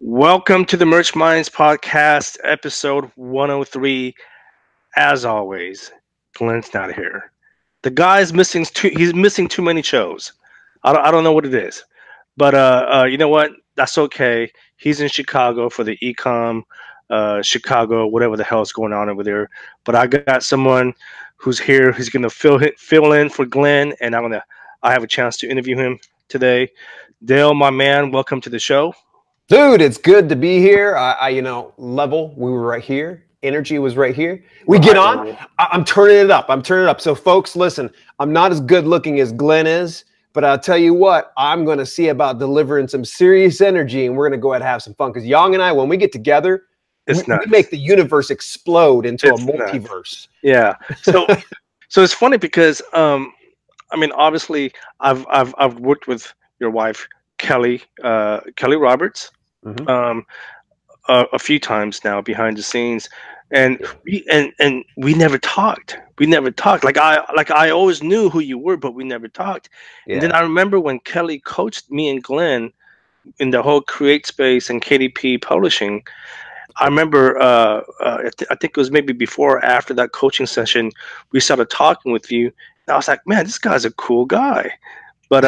Welcome to the Merch Minds podcast, episode 103. As always, Glenn's not here. The guy's missing he's missing too many shows. I don't know what it is. But you know what? That's okay. He's in Chicago for the Ecom Chicago, whatever the hell is going on over there. But I got someone who's here who's gonna fill in for Glenn, and I have a chance to interview him today. Dale, my man, welcome to the show. Dude, it's good to be here. Level, we were right here. Energy was right here. We get on. I'm turning it up. I'm turning it up. So, folks, listen, I'm not as good looking as Glenn is, but I'll tell you what, I'm going to see about delivering some serious energy, and we're going to go ahead and have some fun. Because Yong and I, when we get together, we make the universe explode into a multiverse. Nuts. Yeah. So it's funny because, obviously, I've worked with your wife, Kelly Roberts. Mm-hmm. A few times now behind the scenes, and we never talked. Like I always knew who you were, but we never talked. Yeah. And then I remember when Kelly coached me and Glenn in the whole Create Space and KDP publishing. I remember I think it was maybe before or after that coaching session, we started talking with you. And I was like, man, this guy's a cool guy. But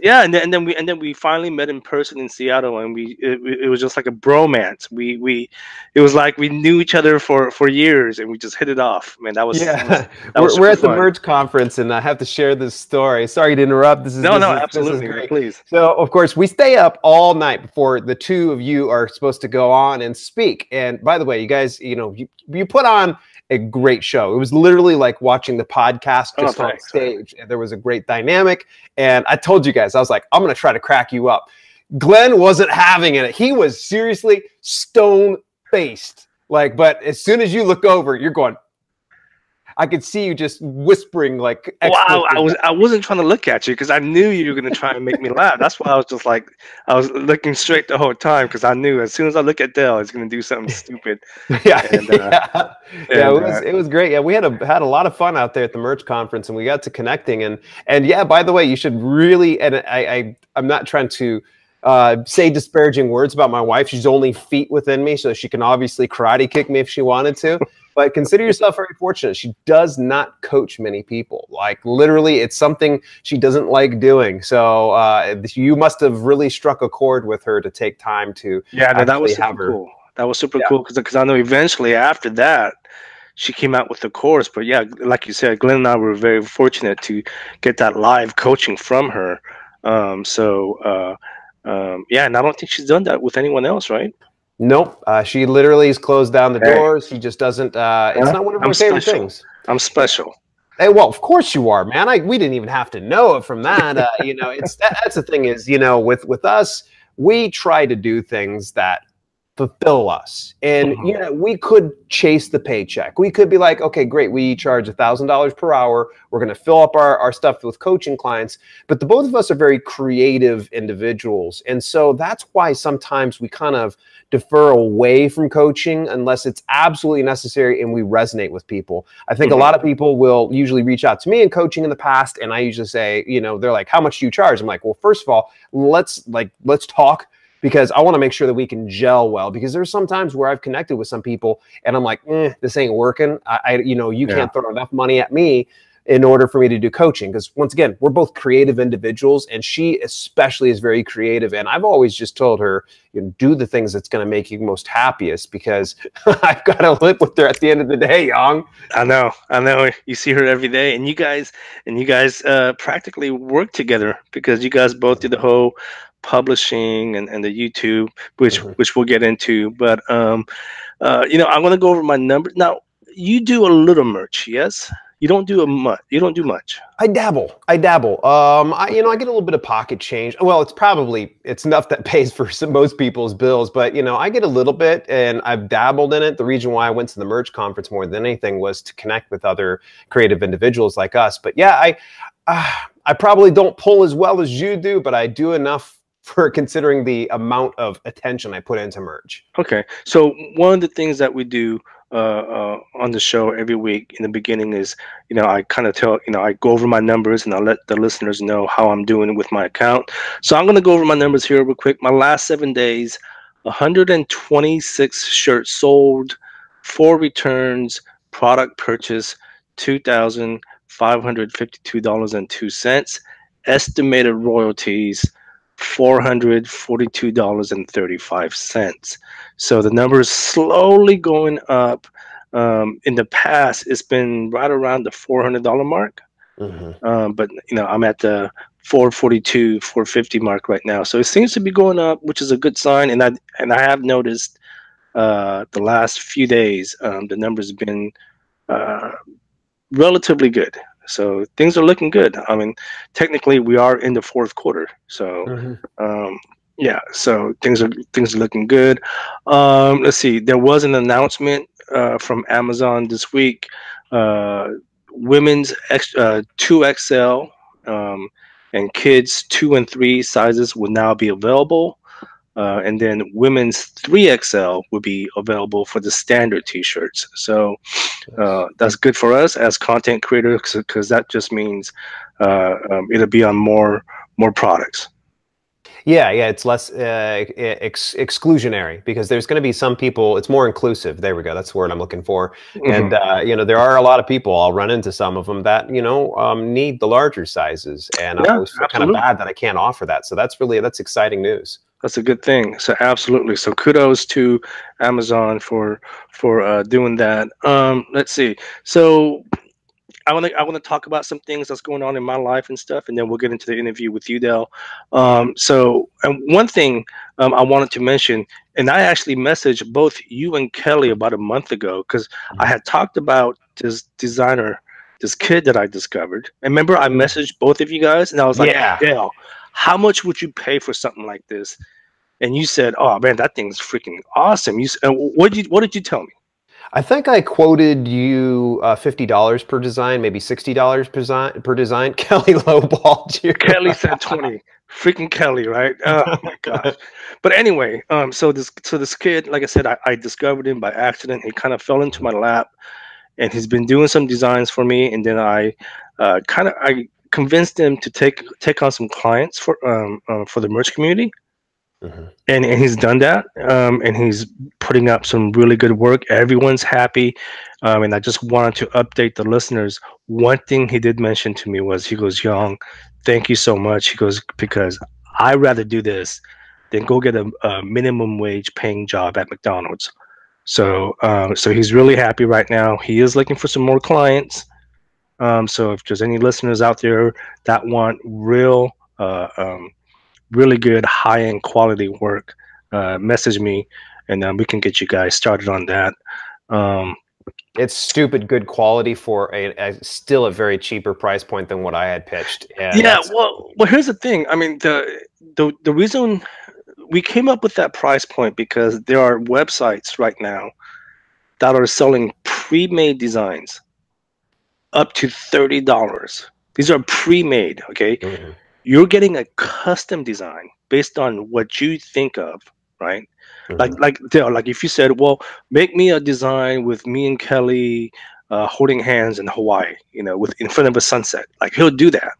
yeah, and then we finally met in person in Seattle, and it was just like a bromance. It was like we knew each other for years, and we just hit it off. Man, that was we're at the Merch conference, and I have to share this story. Sorry to interrupt. Absolutely, this is great. Please. So of course we stay up all night before the two of you are supposed to go on and speak. And by the way, you guys, you put on a great show. It was literally like watching the podcast just on stage. And there was a great dynamic. And I told you guys, I was like, I'm going to try to crack you up. Glenn wasn't having it. He was seriously stone-faced. But as soon as you look over, you're going, I could see you just whispering like. Wow, I wasn't trying to look at you because I knew you were going to try and make me laugh. That's why I was just like, I was looking straight the whole time because I knew as soon as I look at Dale, he's going to do something stupid. It was great. Yeah, we had a lot of fun out there at the Merch conference, and we got to connecting. And yeah, by the way, you should really. And I'm not trying to say disparaging words about my wife. She's only feet within me, so she can obviously karate kick me if she wanted to. But consider yourself very fortunate. She does not coach many people. Like literally, it's something she doesn't like doing. So you must have really struck a chord with her to take time to. Yeah, that was super cool. That was super cool because I know eventually after that, she came out with the course. But yeah, like you said, Glenn and I were very fortunate to get that live coaching from her. Yeah, and I don't think she's done that with anyone else, right? Nope. She literally has closed down the doors. She just doesn't. It's not one of her favorite things. I'm special. Hey, well, of course you are, man. We didn't even have to know it from that. That's the thing is, with us, we try to do things that fulfill us. And, we could chase the paycheck. We could be like, okay, great. We charge $1,000 per hour. We're going to fill up our stuff with coaching clients. But the both of us are very creative individuals. And so that's why sometimes we kind of defer away from coaching unless it's absolutely necessary and we resonate with people. I think a lot of people will usually reach out to me in coaching in the past. And I usually say, they're like, how much do you charge? I'm like, well, first of all, let's talk. Because I want to make sure that we can gel well. Because there's some times where I've connected with some people and I'm like, this ain't working. You can't throw enough money at me in order for me to do coaching. Because once again, we're both creative individuals, and she especially is very creative. And I've always just told her, do the things that's going to make you most happiest, because I've got to live with her at the end of the day, Yong. I know. You see her every day, and you guys practically work together because you guys both do the whole publishing and the YouTube, which we'll get into. But I'm going to go over my numbers now. You do a little merch, yes? You don't do much. I dabble. I get a little bit of pocket change. Well, it's enough that pays for most people's bills, but I get a little bit, and I've dabbled in it. The reason why I went to the Merch conference more than anything was to connect with other creative individuals like us. But yeah, I probably don't pull as well as you do, but I do enough for considering the amount of attention I put into merch. Okay, so one of the things that we do on the show every week in the beginning is, I kind of tell, I go over my numbers and I let the listeners know how I'm doing with my account. So I'm going to go over my numbers here real quick. My last 7 days, 126 shirts sold, 4 returns, product purchase $2,552.02, estimated royalties $442.35. So the number is slowly going up. In the past, it's been right around the $400 mark. But I'm at the 442, 450 mark right now. So it seems to be going up, which is a good sign. And I have noticed the last few days the numbers have been uh, relatively good. So things are looking good. I mean, technically we are in the fourth quarter. So um, yeah, so things are looking good. Let's see. There was an announcement from Amazon this week. Uh, women's 2XL and kids 2 and 3 sizes will now be available. And then women's 3XL will be available for the standard t-shirts. So that's good for us as content creators because that just means it'll be on more products. Yeah, it's less exclusionary because there's going to be some people. It's more inclusive. There we go. That's the word I'm looking for. And there are a lot of people. I'll run into some of them that need the larger sizes, and I Yeah, always feel kind of absolutely. bad that I can't offer that. So that's exciting news. That's a good thing. So absolutely. So kudos to Amazon for doing that. Let's see. So I want to talk about some things that's going on in my life and stuff, and then we'll get into the interview with you, Dell. So, and one thing I wanted to mention, and I actually messaged both you and Kelly about a month ago because I had talked about this designer, this kid that I discovered. And remember, I messaged both of you guys, and I was like, Yeah. Dell, how much would you pay for something like this? And you said, "Oh man, that thing's freaking awesome." What did you tell me? I think I quoted you $50 per design, maybe $60 per design. Kelly lowballed you. Kelly said 20. Freaking Kelly, right? Oh my gosh. But anyway, so this kid, like I said, I discovered him by accident. He kind of fell into my lap, and he's been doing some designs for me. And then I convinced him to take on some clients for the merch community. And he's done that, and he's putting up some really good work. Everyone's happy, and I just wanted to update the listeners. One thing he did mention to me was, he goes, Yong, thank you so much. He goes, because I'd rather do this than go get a minimum wage paying job at McDonald's. So he's really happy right now. He is looking for some more clients. So if there's any listeners out there that want really good high-end quality work, message me, and we can get you guys started on that. um, It's stupid good quality for still a very cheaper price point than what I had pitched. yeah, well, here's the thing. I mean, the reason we came up with that price point because there are websites right now that are selling pre-made designs up to $30. These are pre-made, okay? You're getting a custom design based on what you think of, right? Like Dale, like if you said, well, make me a design with me and Kelly holding hands in Hawaii, with in front of a sunset, like he'll do that,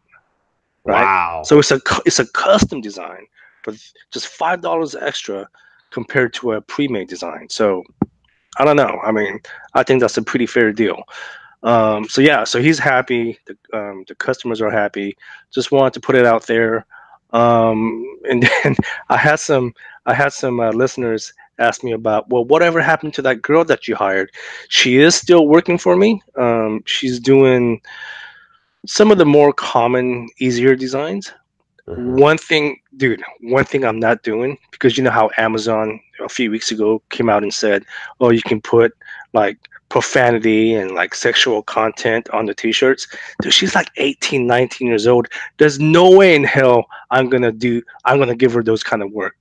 right? Wow. So it's a custom design for just $5 extra compared to a pre-made design. So I don't know. I mean, I think that's a pretty fair deal. So yeah, so he's happy. The customers are happy. Just wanted to put it out there. And then I had some listeners ask me about, well, whatever happened to that girl that you hired? She is still working for me. She's doing some of the more common, easier designs. One thing, dude, one thing I'm not doing, because you know how Amazon a few weeks ago came out and said, oh, you can put like profanity and like sexual content on the t-shirts. Dude, she's like 18, 19 years old. There's no way in hell I'm gonna give her those kind of work.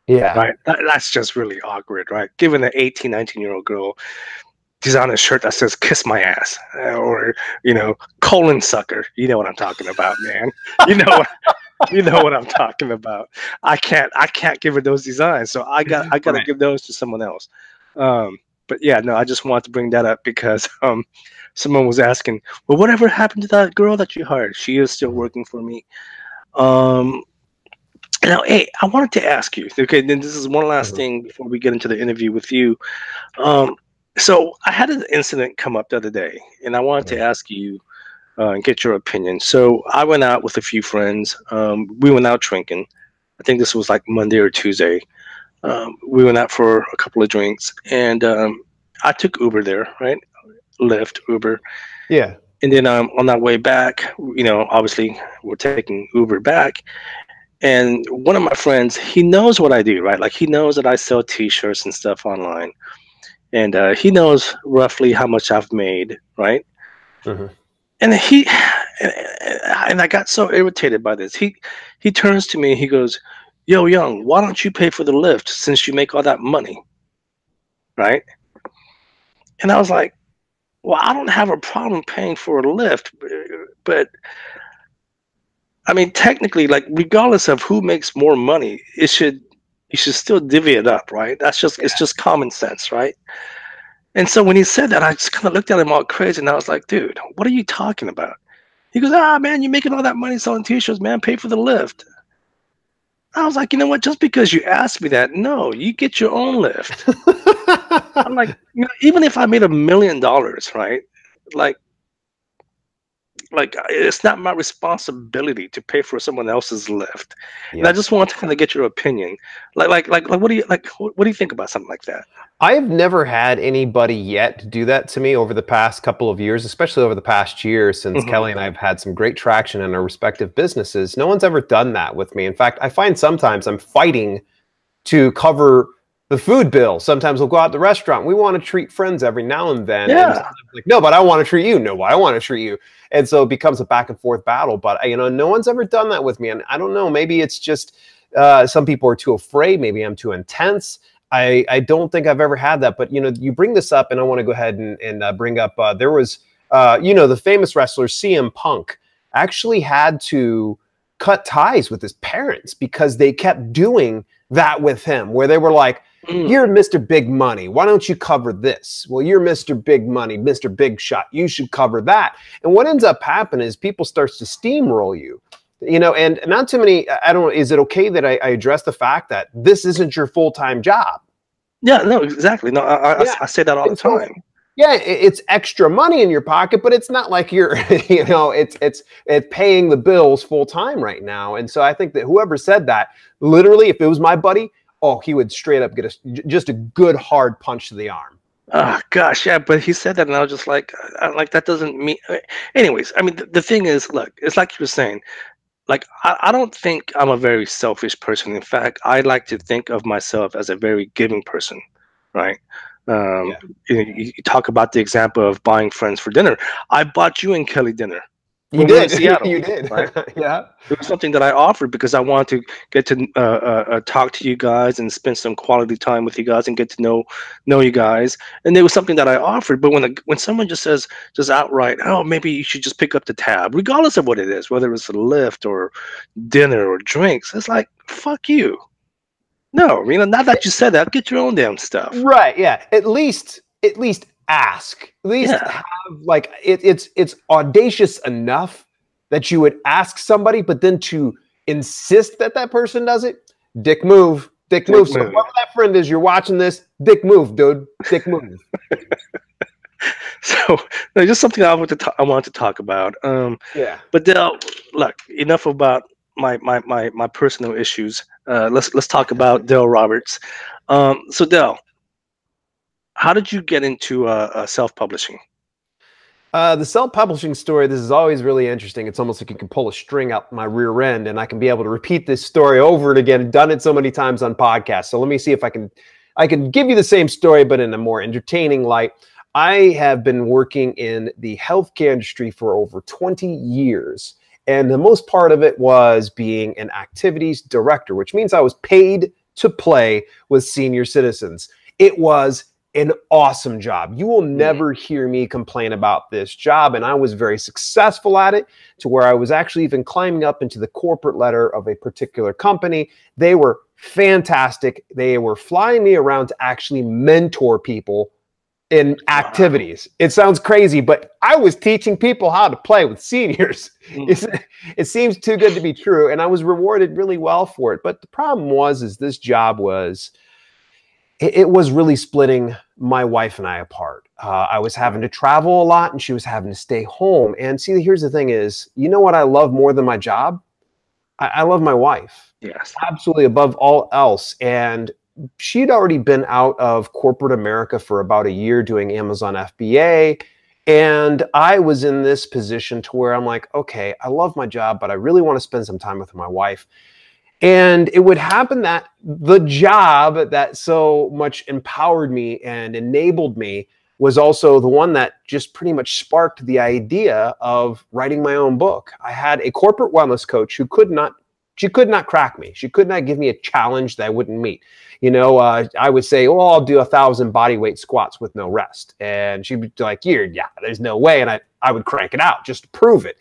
Yeah. Right? That's just really awkward, right? Giving an 18, 19-year-old girl design a shirt that says "kiss my ass" or colon sucker. You know what I'm talking about, man. You know you know what I'm talking about. I can't give her those designs, so I gotta Right. give those to someone else. But yeah, no, I just wanted to bring that up because someone was asking, well, whatever happened to that girl that you hired? She is still working for me. Um, Now, hey, I wanted to ask you. Okay, then this is one last Mhm. thing before we get into the interview with you. Um, so I had an incident come up the other day, and I wanted to Mhm. ask you and get your opinion. So I went out with a few friends. We went out drinking. I think this was like Monday or Tuesday. We went out for a couple of drinks, and I took Uber there, right? Lyft, Uber, Yeah. and then on that way back, obviously we're taking Uber back, and one of my friends, he knows what I do, right? Like he knows that I sell T-shirts and stuff online, and he knows roughly how much I've made, right? Mhm. And and I got so irritated by this. He turns to me, he goes, "Yo, Young, why don't you pay for the Lyft since you make all that money, right?" And I was like, "Well, I don't have a problem paying for a Lyft, but I mean, technically, like regardless of who makes more money, you should still divvy it up, right? It's just common sense, right?" And so when he said that, I just kind of looked at him all crazy, and I was like, "Dude, what are you talking about?" He goes, "Ah, man, you're making all that money selling T-shirts, man. Pay for the Lyft." I was like, "You know what? Just because you asked me that, no, you get your own Lyft." I'm like, even if I made $1 million, right? Like, it's not my responsibility to pay for someone else's Lyft. And I Yep. just want to kind of get your opinion. What do you like? What do you think about something like that? I've never had anybody yet do that to me over the past couple of years, especially over the past year since Hmm. Kelly and I have had some great traction in our respective businesses. No one's ever done that with me. In fact, I find sometimes I'm fighting to cover the food bill. Sometimes we'll go out to the restaurant. We want to treat friends every now and then. And Yeah. sometimes like, no, but I want to treat you. No, but I want to treat you. And so it becomes a back and forth battle. But, no one's ever done that with me. And I don't know, maybe it's just some people are too afraid. Maybe I'm too intense. I don't think I've ever had that. But, you bring this up and I want to go ahead and bring up, there was, the famous wrestler CM Punk actually had to cut ties with his parents because they kept doing that with him, where they were like, Mm. "You're Mr. Big Money. Why don't you cover this? Well, you're Mr. Big Money, Mr. Big Shot. You should cover that." And what ends up happening is people starts to steamroll you. And not too many. I don't. Is it okay that I address the fact that this isn't your full-time job? Yeah. No. Exactly. No. Yeah. I say that all the And so, time. yeah, it's extra money in your pocket, but it's not like you're, it's paying the bills full time right now. And so I think that whoever said that, literally, if it was my buddy, oh, he would straight up get just a good hard punch to the arm. Oh gosh, yeah, but he said that, and I was just like, like that doesn't mean. Anyways, I mean, the thing is, look, it's like you were saying. Like, I don't think I'm a very selfish person. In fact, I like to think of myself as a very giving person, right? Um, Yeah, you talk about the example of buying friends for dinner. I bought you and Kelly dinner you when we were in did, Seattle, you did, right? yeah, It was something that I offered because I wanted to get to talk to you guys and spend some quality time with you guys and get to know you guys. And it was something that I offered. But when someone just says just outright, "Oh, maybe you should just pick up the tab," regardless of what it is, whether it's a lift or dinner or drinks, it's like, fuck you. No, now that you said that, get your own damn stuff. right, yeah. At least ask. At least Yeah, have like it's audacious enough that you would ask somebody, but then to insist that that person does it, dick move, dick dick move. So move. whoever that friend is, you're watching this, dick move, dude, dick move. So no, just something I wanted to talk about. Yeah. But Dell, look, enough about my personal issues. Let's talk about Dell Roberts. So Dell, how did you get into self-publishing? The self-publishing story, this is always really interesting. It's almost like you can pull a string out my rear end and I can be able to repeat this story over and again. I've done it so many times on podcasts. So let me see if I can give you the same story, but in a more entertaining light. I have been working in the healthcare industry for over 20 years. And the most part of it was being an activities director, which means I was paid to play with senior citizens. It was an awesome job. You will Mm. never hear me complain about this job. And I was very successful at it to where I was actually even climbing up into the corporate ladder of a particular company. They were fantastic. They were flying me around to actually mentor people in Wow. activities. It sounds crazy, but I was teaching people how to play with seniors. It seems too good to be true, and I was rewarded really well for it. But the problem is this job was, it was really splitting my wife and I apart. I was having to travel a lot, and she was having to stay home. And see, here's the thing is, you know what I love more than my job? I love my wife. Yes. Absolutely above all else. And she'd already been out of corporate America for about a year doing Amazon FBA. And I was in this position to where I'm like, okay, I love my job, but I really want to spend some time with my wife. And it would happen that the job that so much empowered me and enabled me was also the one that just pretty much sparked the idea of writing my own book. I had a corporate wellness coach who could not crack me. She could not give me a challenge that I wouldn't meet. You know, I would say, oh, I'll do 1,000 body weight squats with no rest. And she'd be like, yeah, there's no way. And I would crank it out just to prove it.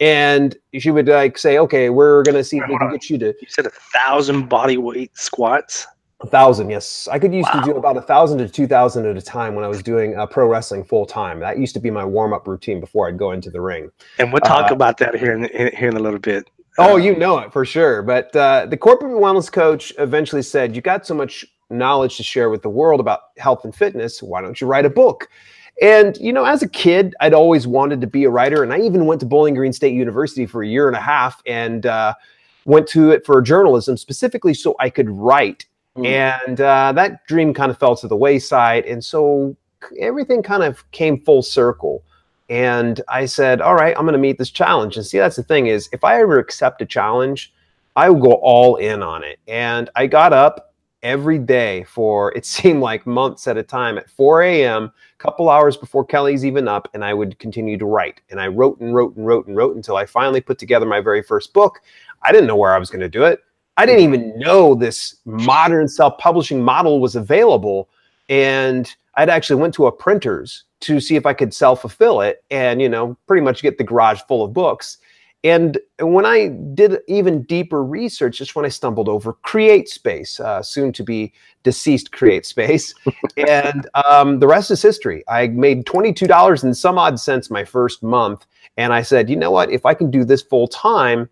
And she would like say, okay, we're going to see if we can get you to. You said 1,000 body weight squats? 1,000, yes. I could used to Wow. do about 1,000 to 2,000 at a time when I was doing pro wrestling full time. That used to be my warm-up routine before I'd go into the ring. And we'll talk about that here in a little bit. Oh, you know it for sure. But the corporate wellness coach eventually said, you got so much knowledge to share with the world about health and fitness. Why don't you write a book? And, you know, as a kid, I'd always wanted to be a writer. And I even went to Bowling Green State University for a year and a half and went to it for journalism, specifically so I could write. And that dream kind of fell to the wayside. And so everything kind of came full circle. And I said, all right, I'm going to meet this challenge. And see, that's the thing is, if I ever accept a challenge, I will go all in on it. And I got up every day for, it seemed like months at a time, at 4 a.m., a couple hours before Kelly's even up, and I would continue to write. And I wrote and wrote and wrote and wrote until I finally put together my very first book. I didn't know where I was going to do it. I didn't even know this modern self-publishing model was available. And I'd actually went to a printer's to see if I could self-fulfill it and, you know, pretty much get the garage full of books. And when I did even deeper research, just when I stumbled over CreateSpace, soon to be deceased CreateSpace. And the rest is history. I made $22 and some odd cents my first month. And I said, you know what, if I can do this full time,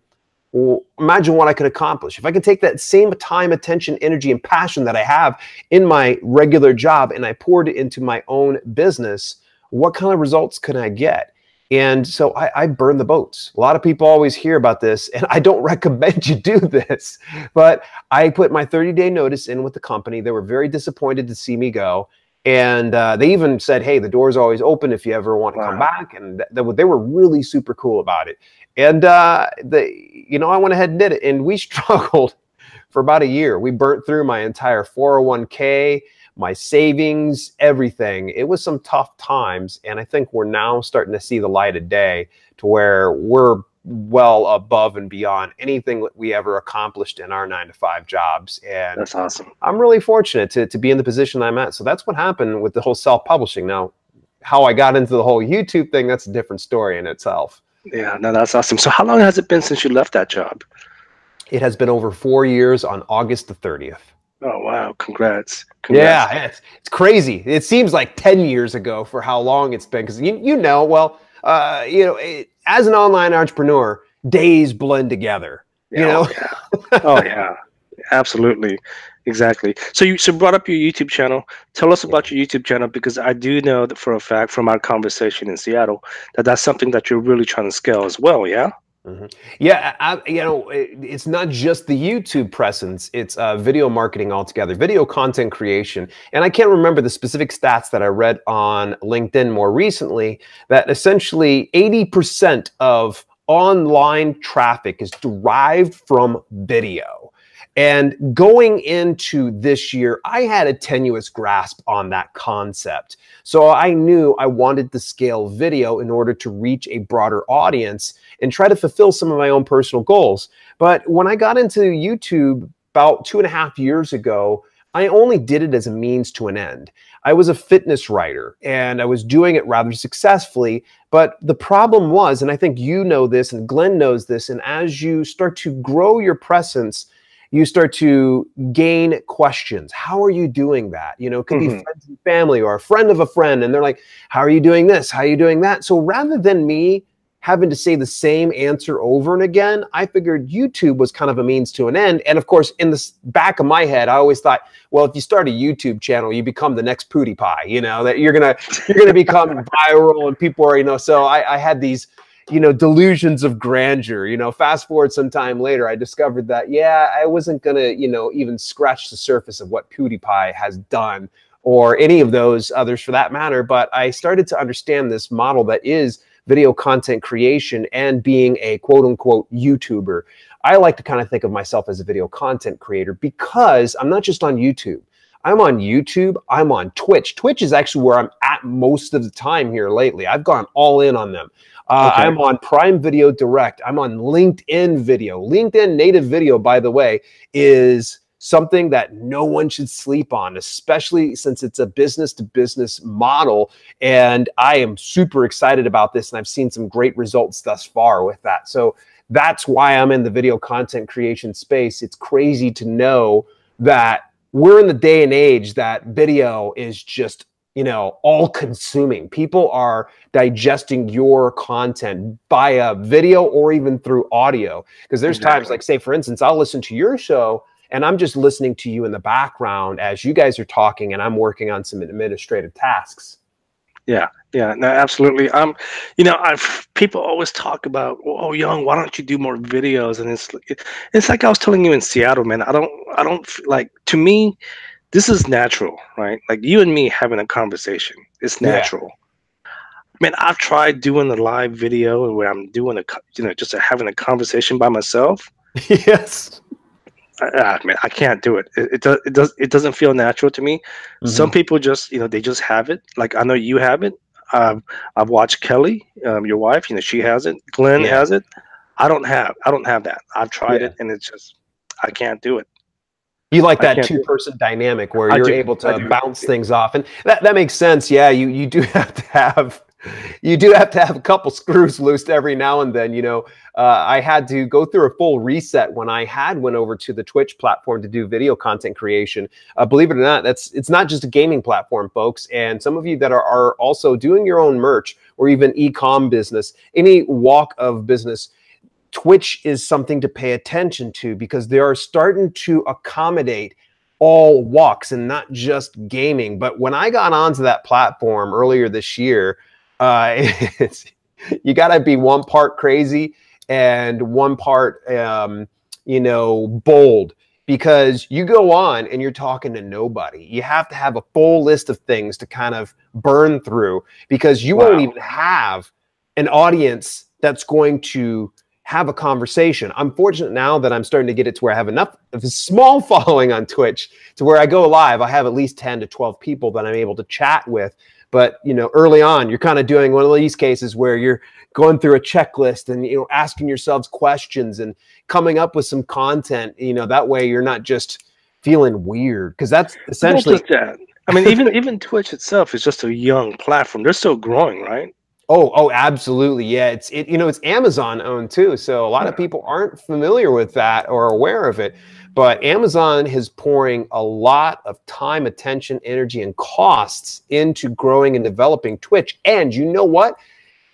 well, imagine what I could accomplish. If I can take that same time, attention, energy, and passion that I have in my regular job and I poured it into my own business, what kind of results can I get? And so I burned the boats. A lot of people always hear about this, and I don't recommend you do this, but I put my 30-day notice in with the company. They were very disappointed to see me go. And they even said, hey, the door's always open if you ever want to come back. And they were really super cool about it. And, you know, I went ahead and did it. And we struggled for about a year. We burnt through my entire 401k, my savings, everything. It was some tough times. And I think we're now starting to see the light of day to where we're well above and beyond anything that we ever accomplished in our 9-to-5 jobs. And that's awesome. I'm really fortunate to be in the position I'm at. So that's what happened with the whole self-publishing. Now, how I got into the whole YouTube thing, that's a different story in itself. Yeah, no, that's awesome. So how long has it been since you left that job? It has been over 4 years on August the 30th. Oh, wow. Congrats. Yeah, it's crazy. It seems like 10 years ago for how long it's been. Because, you know, well, you know, as an online entrepreneur, days blend together, you know? Oh, yeah. Oh, yeah. Absolutely. Exactly. So you brought up your YouTube channel. Tell us about your YouTube channel, because I do know that for a fact from our conversation in Seattle that that's something that you're really trying to scale as well. Yeah. Mm-hmm. Yeah, you know, it's not just the YouTube presence, it's video marketing altogether, video content creation. And I can't remember the specific stats that I read on LinkedIn more recently, that essentially 80% of online traffic is derived from video. And going into this year, I had a tenuous grasp on that concept. So I knew I wanted to scale video in order to reach a broader audience and try to fulfill some of my own personal goals. But when I got into YouTube about 2.5 years ago, I only did it as a means to an end. I was a fitness writer and I was doing it rather successfully. But the problem was, and I think you know this and Glenn knows this, and as you start to grow your presence, you start to gain questions. How are you doing that? You know, it could be friends and family or a friend of a friend, and they're like, how are you doing this? How are you doing that? So rather than me having to say the same answer over and again, I figured YouTube was kind of a means to an end. And of course, in the back of my head, I always thought, well, if you start a YouTube channel, you become the next PewDiePie, you know, that you're gonna become viral and people are, you know. So I had these, you know, delusions of grandeur. You know, fast forward some time later, I discovered that, yeah, I wasn't gonna, you know, even scratch the surface of what PewDiePie has done or any of those others for that matter. But I started to understand this model that is video content creation and being a quote unquote YouTuber. I like to kind of think of myself as a video content creator because I'm not just on YouTube. I'm on YouTube. I'm on Twitch. Twitch is actually where I'm at most of the time here lately. I've gone all in on them. I'm on Prime Video Direct. I'm on LinkedIn Video. LinkedIn native video, by the way, is something that no one should sleep on, especially since it's a business-to-business model. And I am super excited about this, and I've seen some great results thus far with that. So that's why I'm in the video content creation space. It's crazy to know that we're in the day and age that video is just, you know, all-consuming. People are digesting your content via video or even through audio. Because there's times, like, say, for instance, I'll listen to your show, and I'm just listening to you in the background as you guys are talking, and I'm working on some administrative tasks. Yeah, yeah, no, absolutely. You know, people always talk about, oh, Young, why don't you do more videos? And it's like I was telling you in Seattle, man. I don't like, to me, this is natural, right? Like you and me having a conversation, it's natural. Man, I've tried doing a live video where I'm doing you know, just having a conversation by myself. Yes. Man, I can't do it. It doesn't feel natural to me. Some people just, you know, they just have it. Like I know you have it. I've watched Kelly, your wife. You know, she has it. Glenn has it. I don't have that. I've tried it, and it's just I can't do it. You like that two-person dynamic where you're able to bounce things off, and that makes sense. Yeah, you do have to have. You do have to have a couple screws loose every now and then. You know, I had to go through a full reset when I went over to the Twitch platform to do video content creation. Believe it or not, it's not just a gaming platform, folks. And some of you that are also doing your own merch or even e-com business, any walk of business, Twitch is something to pay attention to because they are starting to accommodate all walks and not just gaming. But when I got onto that platform earlier this year, you got to be one part crazy and one part, you know, bold, because you go on and you're talking to nobody. You have to have a full list of things to kind of burn through because you won't even have an audience that's going to have a conversation. I'm fortunate now that I'm starting to get it to where I have enough of a small following on Twitch to where I go live. I have at least 10 to 12 people that I'm able to chat with. But, you know, early on, you're kind of doing one of these cases where you're going through a checklist and, you know, asking yourselves questions and coming up with some content, you know, that way you're not just feeling weird, because that's essentially that. I mean, even Twitch itself is just a young platform. They're still growing, right? Oh, absolutely. Yeah. You know, it's Amazon owned too. So a lot of people aren't familiar with that or aware of it, but Amazon is pouring a lot of time, attention, energy, and costs into growing and developing Twitch. And you know what?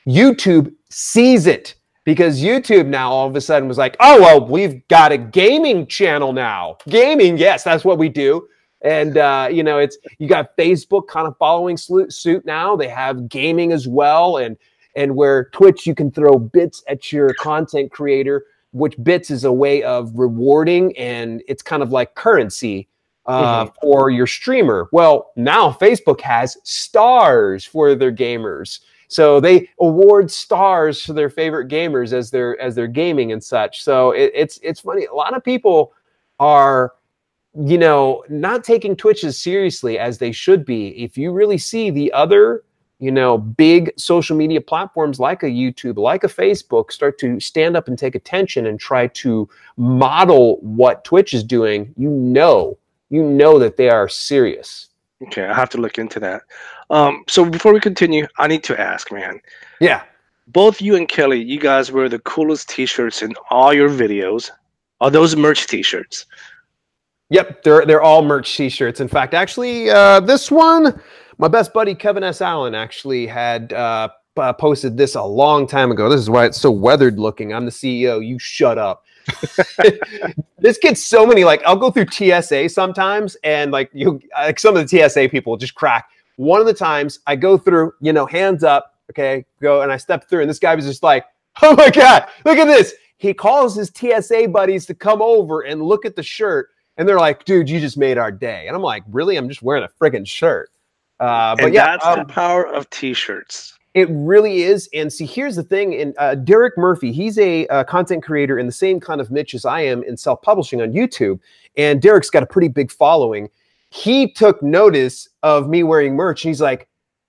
YouTube sees it, because YouTube now all of a sudden was like, oh, well, we've got a gaming channel now. Gaming. Yes, that's what we do. And, you know, you got Facebook kind of following suit now. They have gaming as well. And where Twitch, you can throw bits at your content creator, which bits is a way of rewarding. And it's kind of like currency for your streamer. Well, now Facebook has stars for their gamers. So they award stars to their favorite gamers as they're gaming and such. So it's funny. A lot of people are, you know, not taking Twitch as seriously as they should be. If you really see the other, you know, big social media platforms like a YouTube, like a Facebook, start to stand up and take attention and try to model what Twitch is doing, you know that they are serious. Okay, I have to look into that. So before we continue, I need to ask, man. Yeah. Both you and Kelly, you guys wear the coolest t-shirts in all your videos. Are those merch T-shirts? Yep, they're all merch T-shirts. In fact, actually, this one, my best buddy Kevin S. Allen actually had posted this a long time ago. This is why it's so weathered looking. I'm the CEO. You shut up. This gets so many. Like, I'll go through TSA sometimes, and like some of the TSA people will just crack. One of the times I go through, you know, hands up, okay, go, and I step through, and this guy was just like, "Oh my God, look at this!" He calls his TSA buddies to come over and look at the shirt. And they're like, dude, you just made our day. And I'm like, really? I'm just wearing a friggin' shirt. But yeah, that's the power of T-shirts. It really is. And see, here's the thing. And Derek Murphy, he's a content creator in the same kind of niche as I am in self-publishing on YouTube. And Derek's got a pretty big following. He took notice of me wearing merch. And he's like,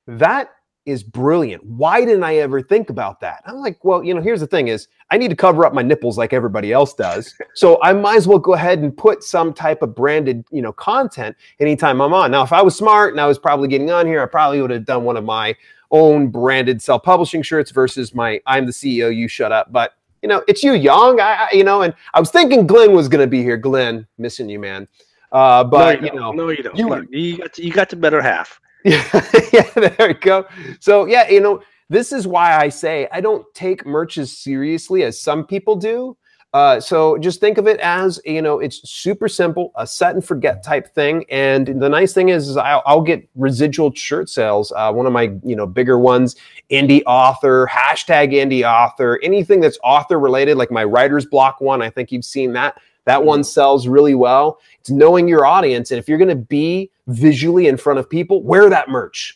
that is brilliant. Why didn't I ever think about that? I'm like, well, you know, here's the thing is I need to cover up my nipples like everybody else does. So I might as well go ahead and put some type of branded, you know, content anytime I'm on. Now, if I was smart and I was probably getting on here, I probably would have done one of my own branded self-publishing shirts versus my I'm the CEO, you shut up. But, you know, it's you, Yong. You know, and I was thinking Glenn was going to be here. Glenn, missing you, man. But, you know. No, you don't. You got the better half. Yeah, yeah, there we go. So yeah, you know, this is why I say I don't take merch as seriously as some people do. So just think of it as, you know, it's super simple, a set and forget type thing. And the nice thing is I'll get residual shirt sales. One of my, you know, bigger ones, indie author, hashtag indie author, anything that's author related, like my writer's block one. I think you've seen that. That one sells really well. It's knowing your audience. And if you're going to be visually in front of people, wear that merch.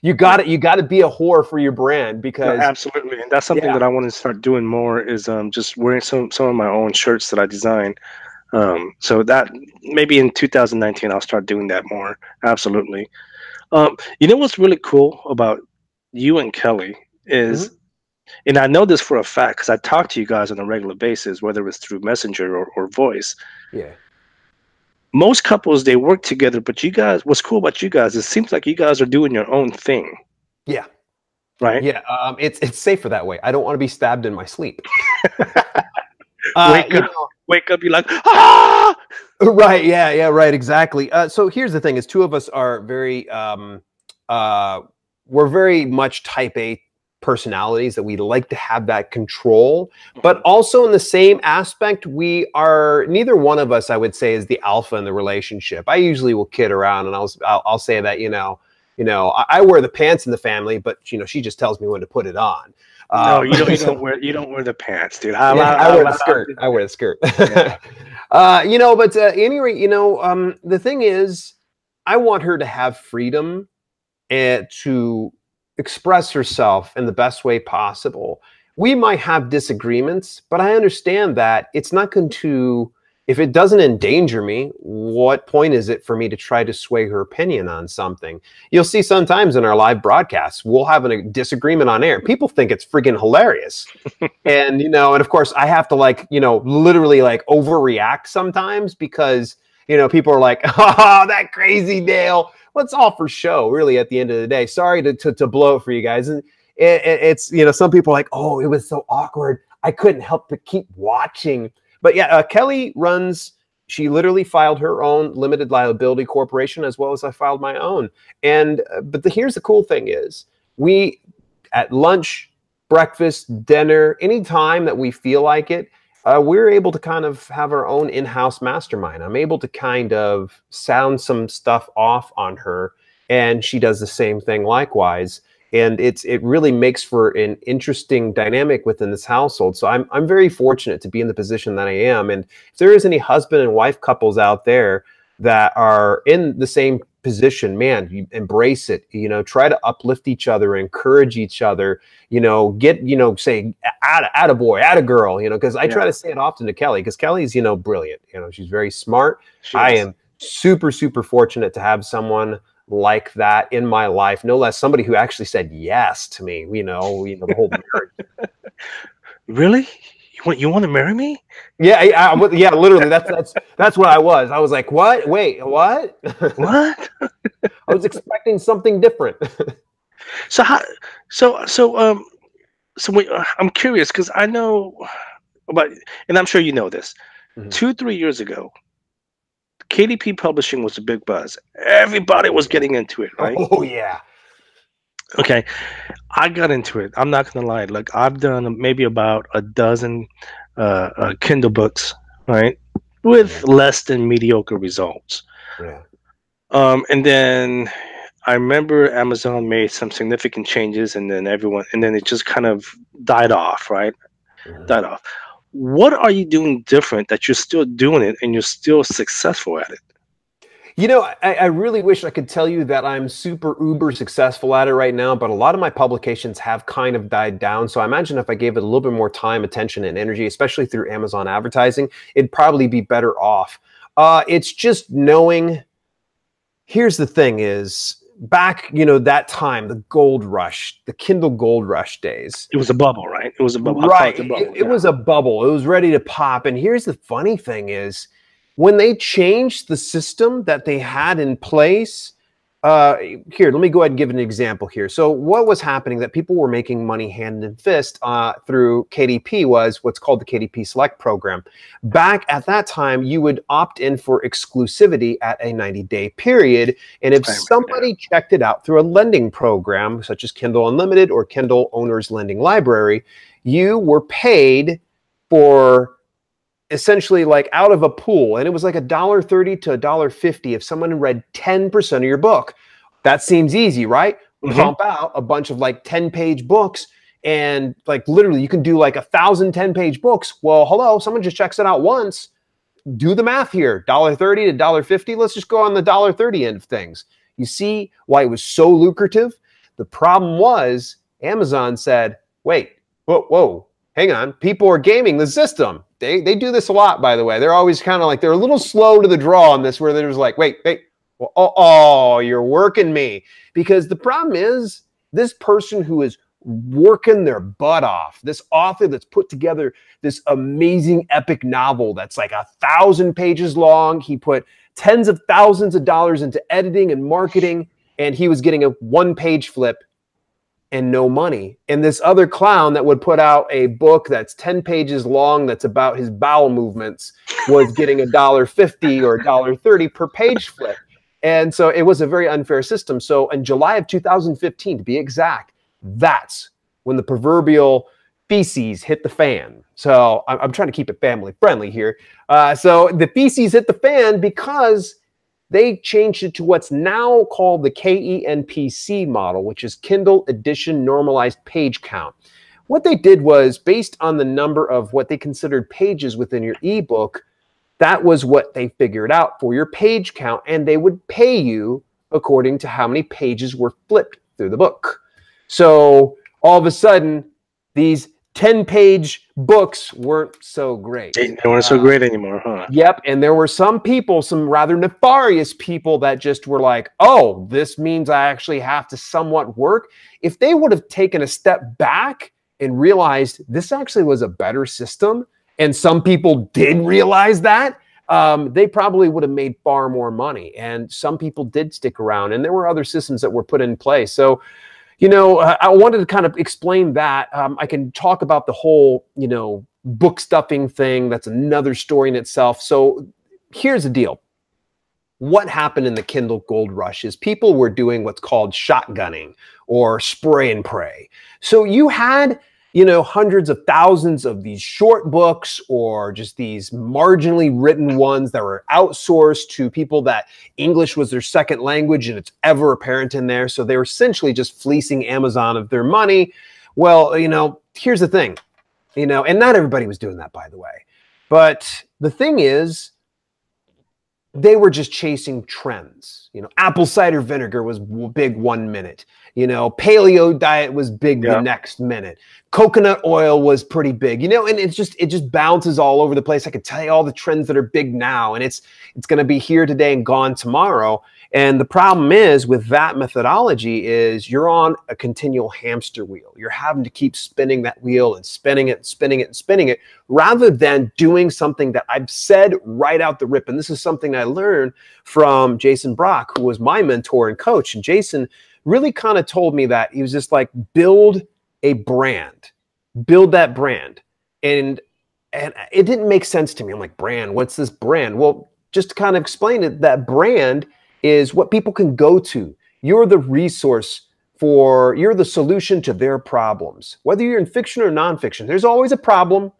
you got to be a whore for your brand because absolutely. And that's something that I want to start doing more is just wearing some of my own shirts that I design. So that maybe in 2019, I'll start doing that more. Absolutely. You know, what's really cool about you and Kelly is, and I know this for a fact because I talk to you guys on a regular basis, whether it's through Messenger or voice. Yeah. Most couples, they work together, but you guys, what's cool about you guys, it seems like you guys are doing your own thing. Yeah. Right? Yeah. It's safer that way. I don't want to be stabbed in my sleep. Wake up, you're like, ah! Right. Yeah. Yeah. Right. Exactly. So here's the thing is two of us are very, we're very much type A personalities that we like to have that control, but also in the same aspect, we are neither one of us, I would say, is the alpha in the relationship. I usually will kid around and I'll say that, you know, I wear the pants in the family, but you know, she just tells me when to put it on. No, you don't wear the pants, dude. I wear the skirt. I wear the skirt. Yeah. You know, but at any rate, you know, the thing is, I want her to have freedom and to express herself in the best way possible. We might have disagreements, but I understand that it's not going to, if it doesn't endanger me, what point is it for me to try to sway her opinion on something? You'll see sometimes in our live broadcasts, we'll have a disagreement on air. People think it's freaking hilarious. And, you know, and of course I have to like, you know, literally like overreact sometimes because, you know, people are like, oh, that crazy Dale. Well, it's all for show, really, at the end of the day. Sorry to blow it for you guys. And it's, you know, some people are like, oh, it was so awkward. I couldn't help but keep watching. But yeah, Kelly runs, she literally filed her own limited liability corporation as well as I filed my own. And, but here's the cool thing is we, at lunch, breakfast, dinner, any time that we feel like it, we're able to kind of have our own in-house mastermind. I'm able to kind of sound some stuff off on her, and she does the same thing likewise. And it really makes for an interesting dynamic within this household. So I'm very fortunate to be in the position that I am. And if there is any husband and wife couples out there that are in the same position, man, you embrace it, you know, try to uplift each other, encourage each other, you know, get, you know, say, atta boy, atta girl, you know, because I try to say it often to Kelly, because Kelly's, you know, brilliant, you know, she's very smart. I am super, super fortunate to have someone like that in my life, no less somebody who actually said yes to me, you know, the whole marriage. Really? You want to marry me? Yeah, yeah, literally. That's what I was. I was like, what? Wait, what? What? I was expecting something different. I'm curious because I know about, and I'm sure you know this. 2-3 years ago, KDP publishing was a big buzz. Everybody was getting into it, right? Oh yeah. Okay, I got into it. I'm not gonna lie. Like I've done maybe about a dozen Kindle books, right, with less than mediocre results. Yeah. And then I remember Amazon made some significant changes, and then it just kind of died off, right? Died off. What are you doing different that you're still doing it and you're still successful at it? You know, I really wish I could tell you that I'm super uber successful at it right now, but a lot of my publications have kind of died down. So I imagine if I gave it a little bit more time, attention, and energy, especially through Amazon advertising, it'd probably be better off. It's just knowing, here's the thing is, back, you know, that time, the gold rush, the Kindle gold rush days. It was a bubble, right? It was a bubble. Right. Bubble. It was a bubble. It was ready to pop. And here's the funny thing is, when they changed the system that they had in place, here, let me go ahead and give an example here. So what was happening that people were making money hand and fist through KDP was what's called the KDP Select program. Back at that time, you would opt in for exclusivity at a 90-day period. And if somebody checked it out through a lending program, such as Kindle Unlimited or Kindle Owner's Lending Library, you were paid for essentially like out of a pool, and it was like $1.30 to $1.50 if someone read 10% of your book. That seems easy, right? Pump out a bunch of like 10-page books, and like literally you can do like 1,000 10-page books. Well, hello, someone just checks it out once. Do the math here. $1.30 to $1.50. Let's just go on the $1.30 end of things. You see why it was so lucrative? The problem was Amazon said, wait, whoa, hang on. People are gaming the system. They do this a lot, by the way. They're always kind of like, they're a little slow to the draw on this, where they're just like, wait, well, oh, you're working me. Because the problem is, this person who is working their butt off, this author that's put together this amazing epic novel that's like 1,000 pages long, he put tens of thousands of dollars into editing and marketing, and he was getting a one-page flip and no money. And this other clown that would put out a book that's 10 pages long that's about his bowel movements was getting $1.50 or $1.30 per page flip. And so it was a very unfair system. So in July of 2015, to be exact, that's when the proverbial feces hit the fan. So I'm trying to keep it family friendly here. So the feces hit the fan because they changed it to what's now called the KENPC model, which is Kindle Edition Normalized Page Count. What they did was, based on the number of what they considered pages within your ebook, that was what they figured out for your page count, and they would pay you according to how many pages were flipped through the book. So all of a sudden, these 10-page books weren't so great. They weren't so great anymore, huh? Yep, and there were some people, some rather nefarious people that just were like, oh, this means I actually have to somewhat work. If they would have taken a step back and realized this actually was a better system, and some people did realize that, they probably would have made far more money. And some people did stick around, and there were other systems that were put in place. So, you know, I wanted to kind of explain that. I can talk about the whole, you know, book stuffing thing. That's another story in itself. So here's the deal. What happened in the Kindle Gold Rush is people were doing what's called shotgunning or spray and pray. So you had, you know, hundreds of thousands of these short books, or just these marginally written ones that were outsourced to people that English was their second language, and it's ever apparent in there. So they were essentially just fleecing Amazon of their money. Well, you know, here's the thing, you know, and not everybody was doing that, by the way. But the thing is, they were just chasing trends. You know, apple cider vinegar was big 1 minute. You know, paleo diet was big the next minute. Coconut oil was pretty big. You know, and it just bounces all over the place. I could tell you all the trends that are big now, and it's going to be here today and gone tomorrow. And the problem is with that methodology is you're on a continual hamster wheel. You're having to keep spinning that wheel and spinning it and spinning it and spinning it, rather than doing something that I've said right out the rip. And this is something I learned from Jason Brock, who was my mentor and coach. And Jason really kind of told me that he was just like, build a brand, build that brand. And And it didn't make sense to me. I'm like, brand, what's this brand? Well, just to kind of explain it, that brand is what people can go to. You're the resource you're the solution to their problems. Whether you're in fiction or nonfiction, there's always a problem.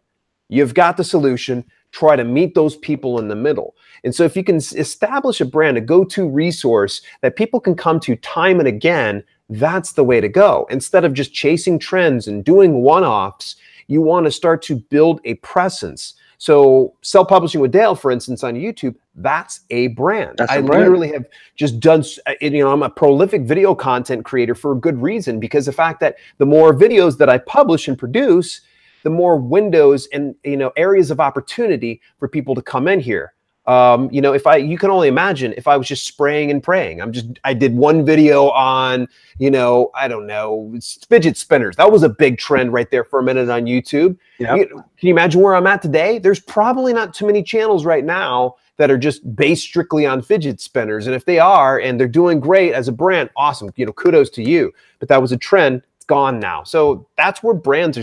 You've got the solution. Try to meet those people in the middle. And so if you can establish a brand, a go-to resource that people can come to time and again, that's the way to go. Instead of just chasing trends and doing one-offs, you want to start to build a presence. So self-publishing with Dale, for instance, on YouTube, that's a brand. That's I a brand. literally have just done, I'm a prolific video content creator for a good reason, because the fact that the more videos that I publish and produce, the more windows and, areas of opportunity for people to come in here. You can only imagine if I was just spraying and praying. I did one video on, I don't know, fidget spinners. That was a big trend right there for a minute on YouTube. Yep. Can you imagine where I'm at today? There's probably not too many channels right now that are just based strictly on fidget spinners. And if they are, and they're doing great as a brand, awesome, kudos to you. But that was a trend. It's gone now. So that's where brands are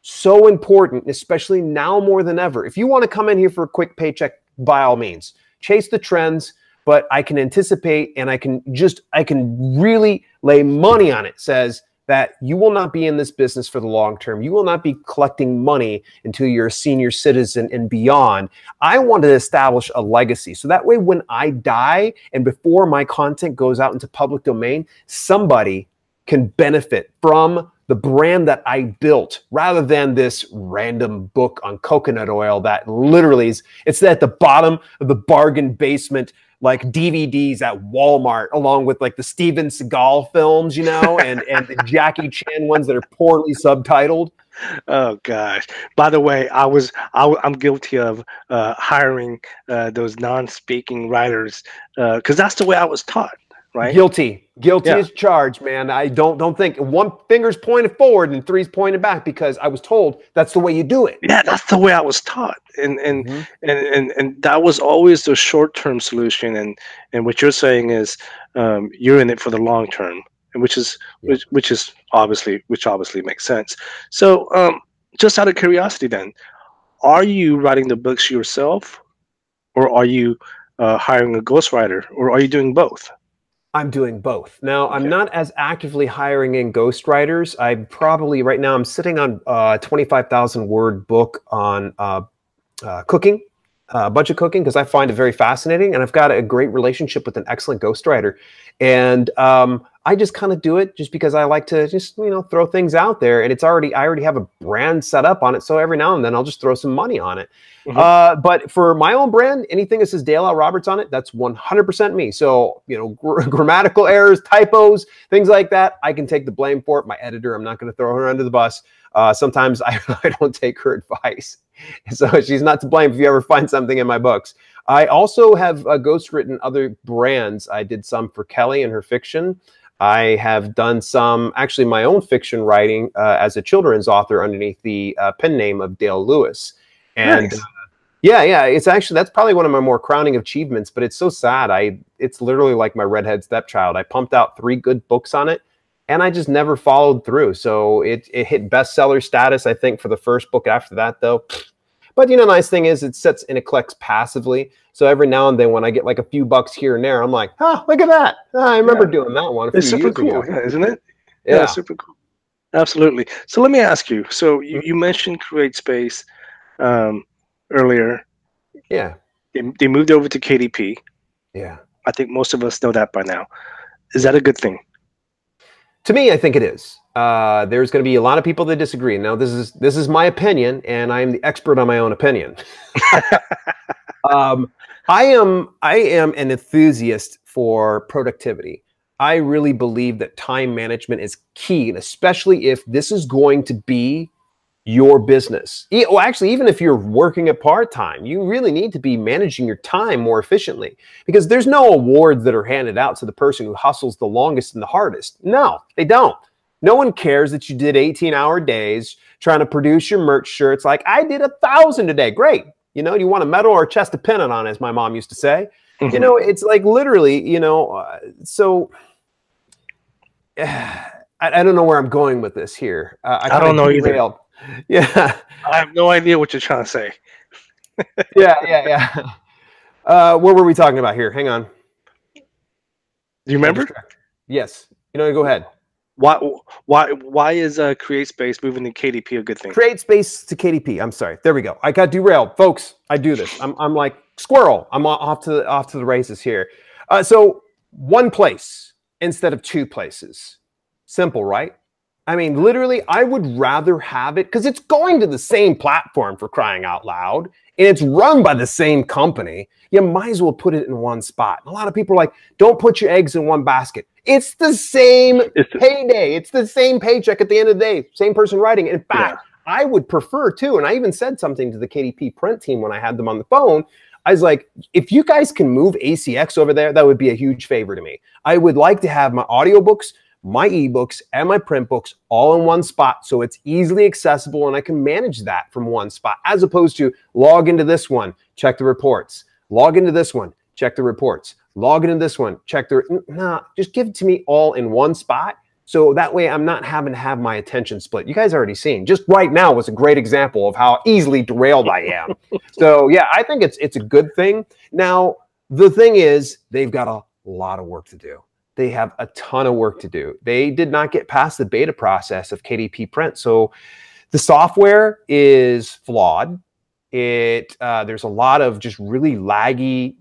so important, especially now more than ever. If you want to come in here for a quick paycheck, by all means, chase the trends, but I can anticipate and I can really lay money on it, says that you will not be in this business for the long term. You will not be collecting money until you're a senior citizen and beyond. I want to establish a legacy. So that way, when I die and before my content goes out into public domain, somebody can benefit from the brand that I built, rather than this random book on coconut oil that literally it's at the bottom of the bargain basement, like DVDs at Walmart, along with like the Steven Seagal films, and the Jackie Chan ones that are poorly subtitled. Oh gosh! By the way, I'm guilty of hiring those non-speaking writers because that's the way I was taught. Right? Guilty as charged, man. I don't think one finger's pointed forward and three's pointed back, because I was told that's the way you do it. Yeah, that's the way I was taught, and that was always the short-term solution. And what you're saying is you're in it for the long term, and which obviously makes sense. So just out of curiosity, then, are you writing the books yourself, or are you hiring a ghostwriter, or are you doing both? I'm doing both. Now, okay. I'm not as actively hiring in ghostwriters. Right now, I'm sitting on a 25,000 word book on cooking, budget cooking, because I find it very fascinating. And I've got a great relationship with an excellent ghostwriter. And I just kind of do it just because I like to just, throw things out there. And I already have a brand set up on it. So every now and then I'll just throw some money on it. Mm-hmm. But for my own brand, anything that says Dale L. Roberts on it, that's 100% me. So, grammatical errors, typos, things like that, I can take the blame for it. My editor, I'm not going to throw her under the bus. Sometimes I don't take her advice. So she's not to blame if you ever find something in my books. I also have ghostwritten other brands. I did some for Kelly and her fiction. I have done some, actually my own fiction writing as a children's author underneath the pen name of Dale Lewis. And nice. It's actually, that's probably one of my more crowning achievements, but it's so sad. It's literally like my redhead stepchild. I pumped out 3 good books on it, and I just never followed through. So it hit bestseller status, I think, for the first book. After that, though. But, the nice thing is it sits and it collects passively. So every now and then when I get like a few bucks here and there, I'm like, oh, look at that. I remember doing that one a few years ago. It's super cool, isn't it? Yeah, super cool. Absolutely. So let me ask you. So you mentioned Create Space earlier. Yeah. They moved over to KDP. Yeah. I think most of us know that by now. Is that a good thing? To me, I think it is. There's going to be a lot of people that disagree. Now, this is my opinion, and I am the expert on my own opinion. I am an enthusiast for productivity. I really believe that time management is key, and especially if this is going to be your business. Well, actually, even if you're working at part-time, you really need to be managing your time more efficiently, because there's no awards that are handed out to the person who hustles the longest and the hardest. No, they don't. No one cares that you did 18-hour days trying to produce your merch shirts. Like, I did 1,000 today. Great. You want a medal or a chest of pennant on, as my mom used to say. Mm-hmm. It's like literally, so I don't know where I'm going with this here. I don't know either. Yeah. I have no idea what you're trying to say. Yeah. What were we talking about here? Hang on. Do you remember? Yes. Go ahead. Why is CreateSpace moving to KDP a good thing? CreateSpace to KDP. I'm sorry. There we go. I got derailed, folks. I do this. I'm like squirrel. I'm off to the races here. So one place instead of two places. Simple, right? I mean, literally, I would rather have it because it's going to the same platform, for crying out loud, and it's run by the same company. You might as well put it in one spot. A lot of people are like, don't put your eggs in one basket. It's the same payday. It's the same paycheck at the end of the day. Same person writing. In fact, I would prefer to, and I even said something to the KDP print team when I had them on the phone. I was like, if you guys can move ACX over there, that would be a huge favor to me. I would like to have my audiobooks, my ebooks, and my print books all in one spot so it's easily accessible and I can manage that from one spot, as opposed to log into this one, check the reports, log into this one, check the reports, log into this one, check the... Nah, just give it to me all in one spot so that way I'm not having to have my attention split. You guys already seen. Just right now was a great example of how easily derailed I am. So yeah, I think it's a good thing. Now, the thing is, they've got a lot of work to do. They have a ton of work to do. They did not get past the beta process of KDP print. So the software is flawed. There's a lot of just really laggy,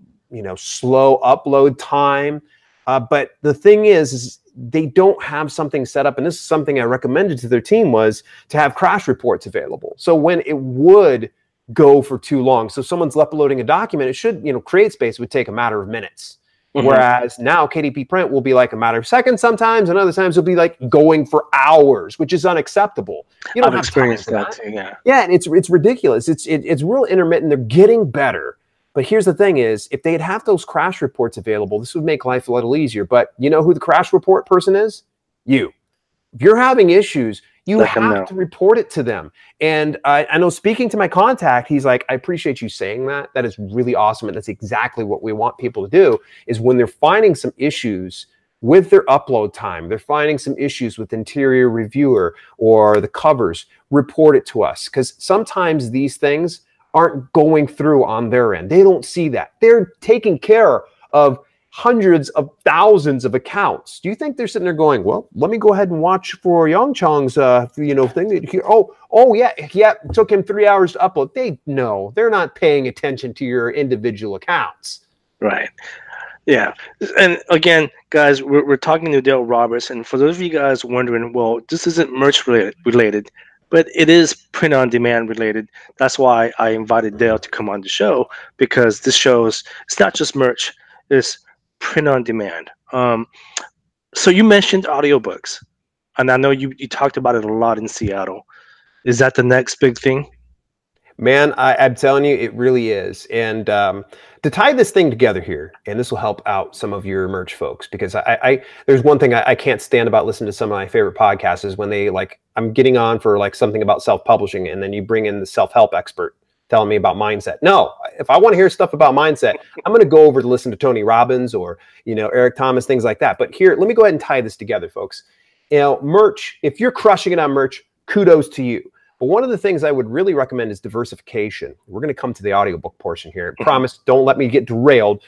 slow upload time. But the thing is they don't have something set up. And this is something I recommended to their team, was to have crash reports available. So when it would go for too long, so someone's uploading a document, it should, CreateSpace would take a matter of minutes. Whereas now KDP print will be like a matter of seconds sometimes, and other times it'll be like going for hours, which is unacceptable. You don't I've have experienced time for that too, yeah. Yeah, and it's ridiculous. It's real intermittent. They're getting better. But here's the thing is, if they'd have those crash reports available, this would make life a little easier. But you know who the crash report person is? You. If you're having issues, you have to report it to them. And I know, speaking to my contact, he's like, I appreciate you saying that. That is really awesome. And that's exactly what we want people to do, is when they're finding some issues with their upload time, they're finding some issues with interior reviewer or the covers, report it to us. Because sometimes these things aren't going through on their end. They don't see that. They're taking care of hundreds of thousands of accounts. Do you think they're sitting there going, well, let me go ahead and watch for Yong Chong's thing? Oh yeah, it took him 3 hours to upload. They're not paying attention to your individual accounts. Right. Yeah. And again, guys, we're talking to Dale Roberts, and for those of you guys wondering, well, this isn't merch related, but it is print on demand related. That's why I invited Dale to come on the show, because this shows it's not just merch, it's print on demand. So you mentioned audiobooks, and I know you talked about it a lot in Seattle. Is that the next big thing? Man, I'm telling you, it really is. And to tie this thing together here, and this will help out some of your merch folks, because there's one thing I can't stand about listening to some of my favorite podcasts is when they I'm getting on for something about self-publishing, and then you bring in the self-help expert telling me about mindset. No, if I want to hear stuff about mindset, I'm going to go over to listen to Tony Robbins or, Eric Thomas, things like that. But here, let me go ahead and tie this together, folks. Merch, if you're crushing it on merch, kudos to you. But one of the things I would really recommend is diversification. We're going to come to the audiobook portion here. Promise, don't let me get derailed.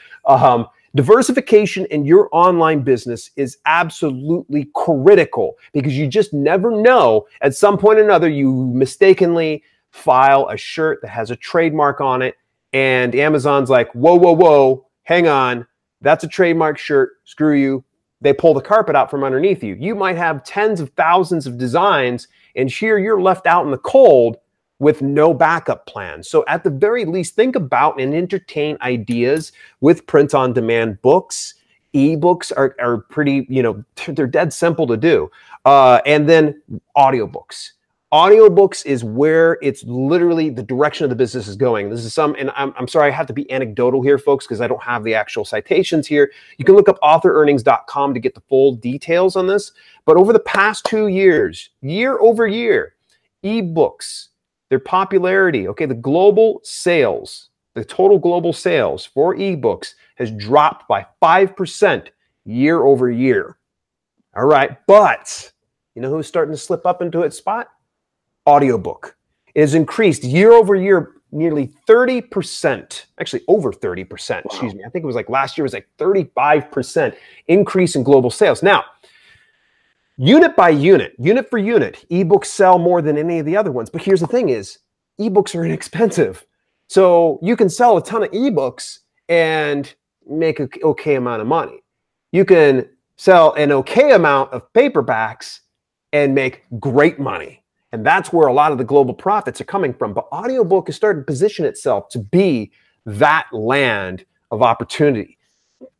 Diversification in your online business is absolutely critical, because you just never know. At some point or another, you mistakenly file a shirt that has a trademark on it, and Amazon's like, whoa, hang on, that's a trademark shirt, screw you. They pull the carpet out from underneath you. You might have tens of thousands of designs, and here you're left out in the cold with no backup plan. So at the very least, think about and entertain ideas with print-on-demand books. Ebooks are pretty, they're dead simple to do. And then audiobooks. Audiobooks is where it's literally the direction of the business is going. This is and I'm sorry, I have to be anecdotal here, folks, because I don't have the actual citations here. You can look up authorearnings.com to get the full details on this. But over the past 2 years, year over year, ebooks, their popularity, okay, the global sales, the total global sales for ebooks has dropped by 5% year over year. All right, but you know who's starting to slip up into its spot? audiobook. It has increased year over year nearly 30%, actually over 30%, excuse me. I think it was like last year was like 35% increase in global sales. Now, unit by unit, unit for unit, ebooks sell more than any of the other ones. But here's the thing is, ebooks are inexpensive. So you can sell a ton of ebooks and make an okay amount of money. You can sell an okay amount of paperbacks and make great money. And that's where a lot of the global profits are coming from. But audiobook is starting to position itself to be that land of opportunity.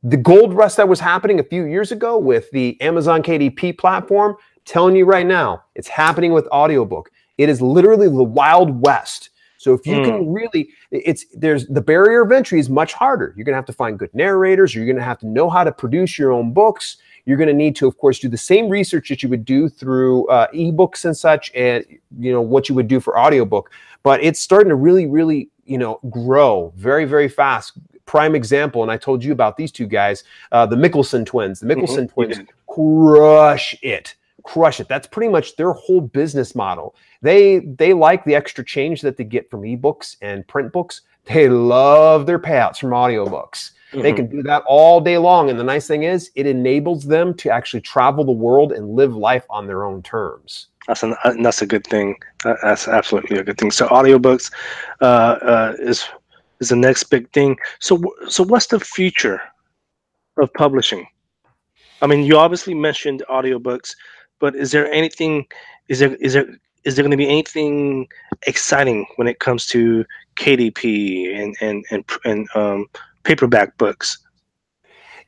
The gold rush that was happening a few years ago with the Amazon KDP platform, telling you right now, it's happening with audiobook. It is literally the Wild West. So if you can really, there's the barrier of entry is much harder. You're going to have to find good narrators. You're going to have to know how to produce your own books. You're going to need to, of course, do the same research that you would do through ebooks and such, and what you would do for audiobook. But it's starting to really, grow very, very fast. Prime example, and I told you about these two guys, the Mickelson twins. The Mickelson twins crush it. That's pretty much their whole business model. They like the extra change that they get from ebooks and print books. They love their payouts from audiobooks. They can do that all day long. And the nice thing is it enables them to actually travel the world and live life on their own terms. That's a good thing. That's absolutely a good thing. So audiobooks is the next big thing. So what's the future of publishing? I mean, you obviously mentioned audiobooks, but is there anything? Is there going to be anything exciting when it comes to KDP and paperback books?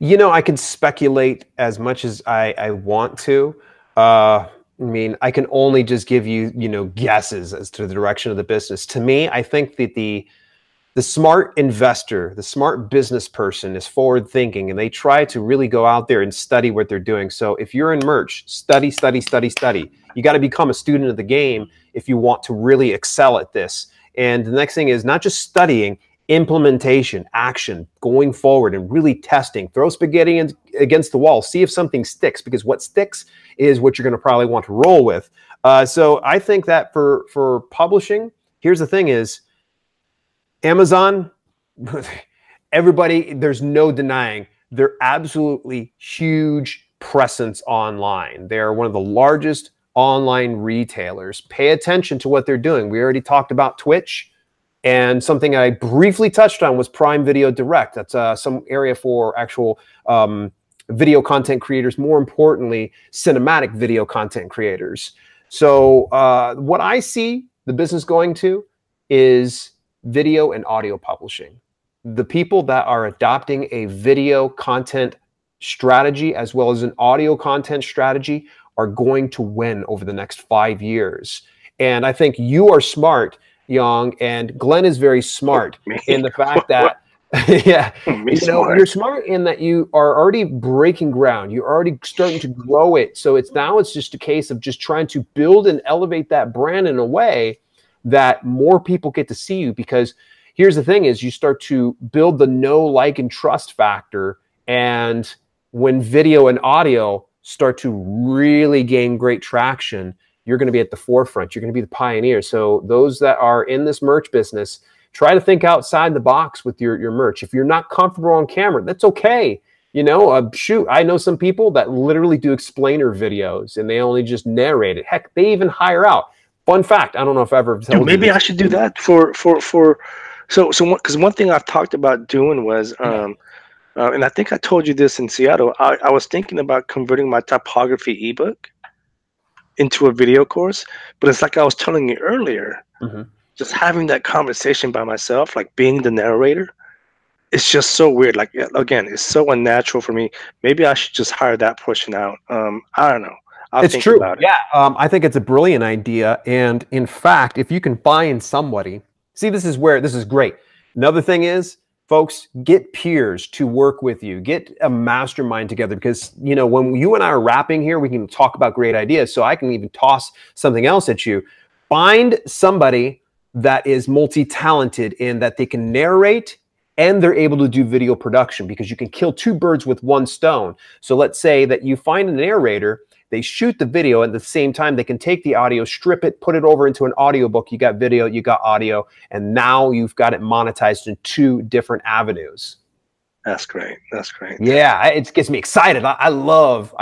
I can speculate as much as I want to. I mean, I can only just give you, guesses as to the direction of the business. To me, I think that the smart investor, the smart business person is forward thinking, and they try to really go out there and study what they're doing. So if you're in merch, study. You got to become a student of the game if you want to really excel at this. And the next thing is not just studying, implementation, action, going forward and really testing. Throw spaghetti against the wall. See if something sticks, because what sticks is what you're going to probably want to roll with. So I think that for publishing, here's the thing is, Amazon, everybody, there's no denying, they're absolutely huge presence online. They're one of the largest online retailers. Pay attention to what they're doing. We already talked about Twitch, and something I briefly touched on was Prime Video Direct. That's some area for actual video content creators, more importantly, cinematic video content creators. So what I see the business going to is video and audio publishing. The people that are adopting a video content strategy as well as an audio content strategy are going to win over the next 5 years. And I think you are smart, Yong, and Glenn is very smart in the fact that you're smart in that you are already breaking ground. You're already starting to grow it. So it's just a case of just trying to build and elevate that brand in a way that more people get to see you. Because here's the thing is, you start to build the know, like, and trust factor. And when video and audio start to really gain great traction, you're going to be at the forefront. You're going to be the pioneer. So those that are in this merch business, try to think outside the box with your merch. If you're not comfortable on camera, that's okay. Shoot, I know some people that literally do explainer videos and they only just narrate it. Heck, they even hire out. Fun fact, I don't know if I ever told you maybe this. I should do that because one thing I've talked about doing was, and I think I told you this in Seattle, I was thinking about converting my typography ebook into a video course, but it's like I was telling you earlier, just having that conversation by myself, like being the narrator, it's just so weird. Like, again, it's so unnatural for me. Maybe I should just hire that portion out. I don't know. It's true. Yeah, I think it's a brilliant idea. And in fact, if you can find somebody, see, this is great. Another thing is, folks, get peers to work with you. Get a mastermind together, because, when you and I are rapping here, we can talk about great ideas. So I can even toss something else at you. Find somebody that is multi-talented in that they can narrate and they're able to do video production, because you can kill two birds with one stone. So let's say that you find a narrator they shoot the video, at the same time they can take the audio, strip it, put it over into an audiobook. You got video, you got audio, and now you've got it monetized in 2 different avenues. That's great. That's great. Yeah, it gets me excited. I love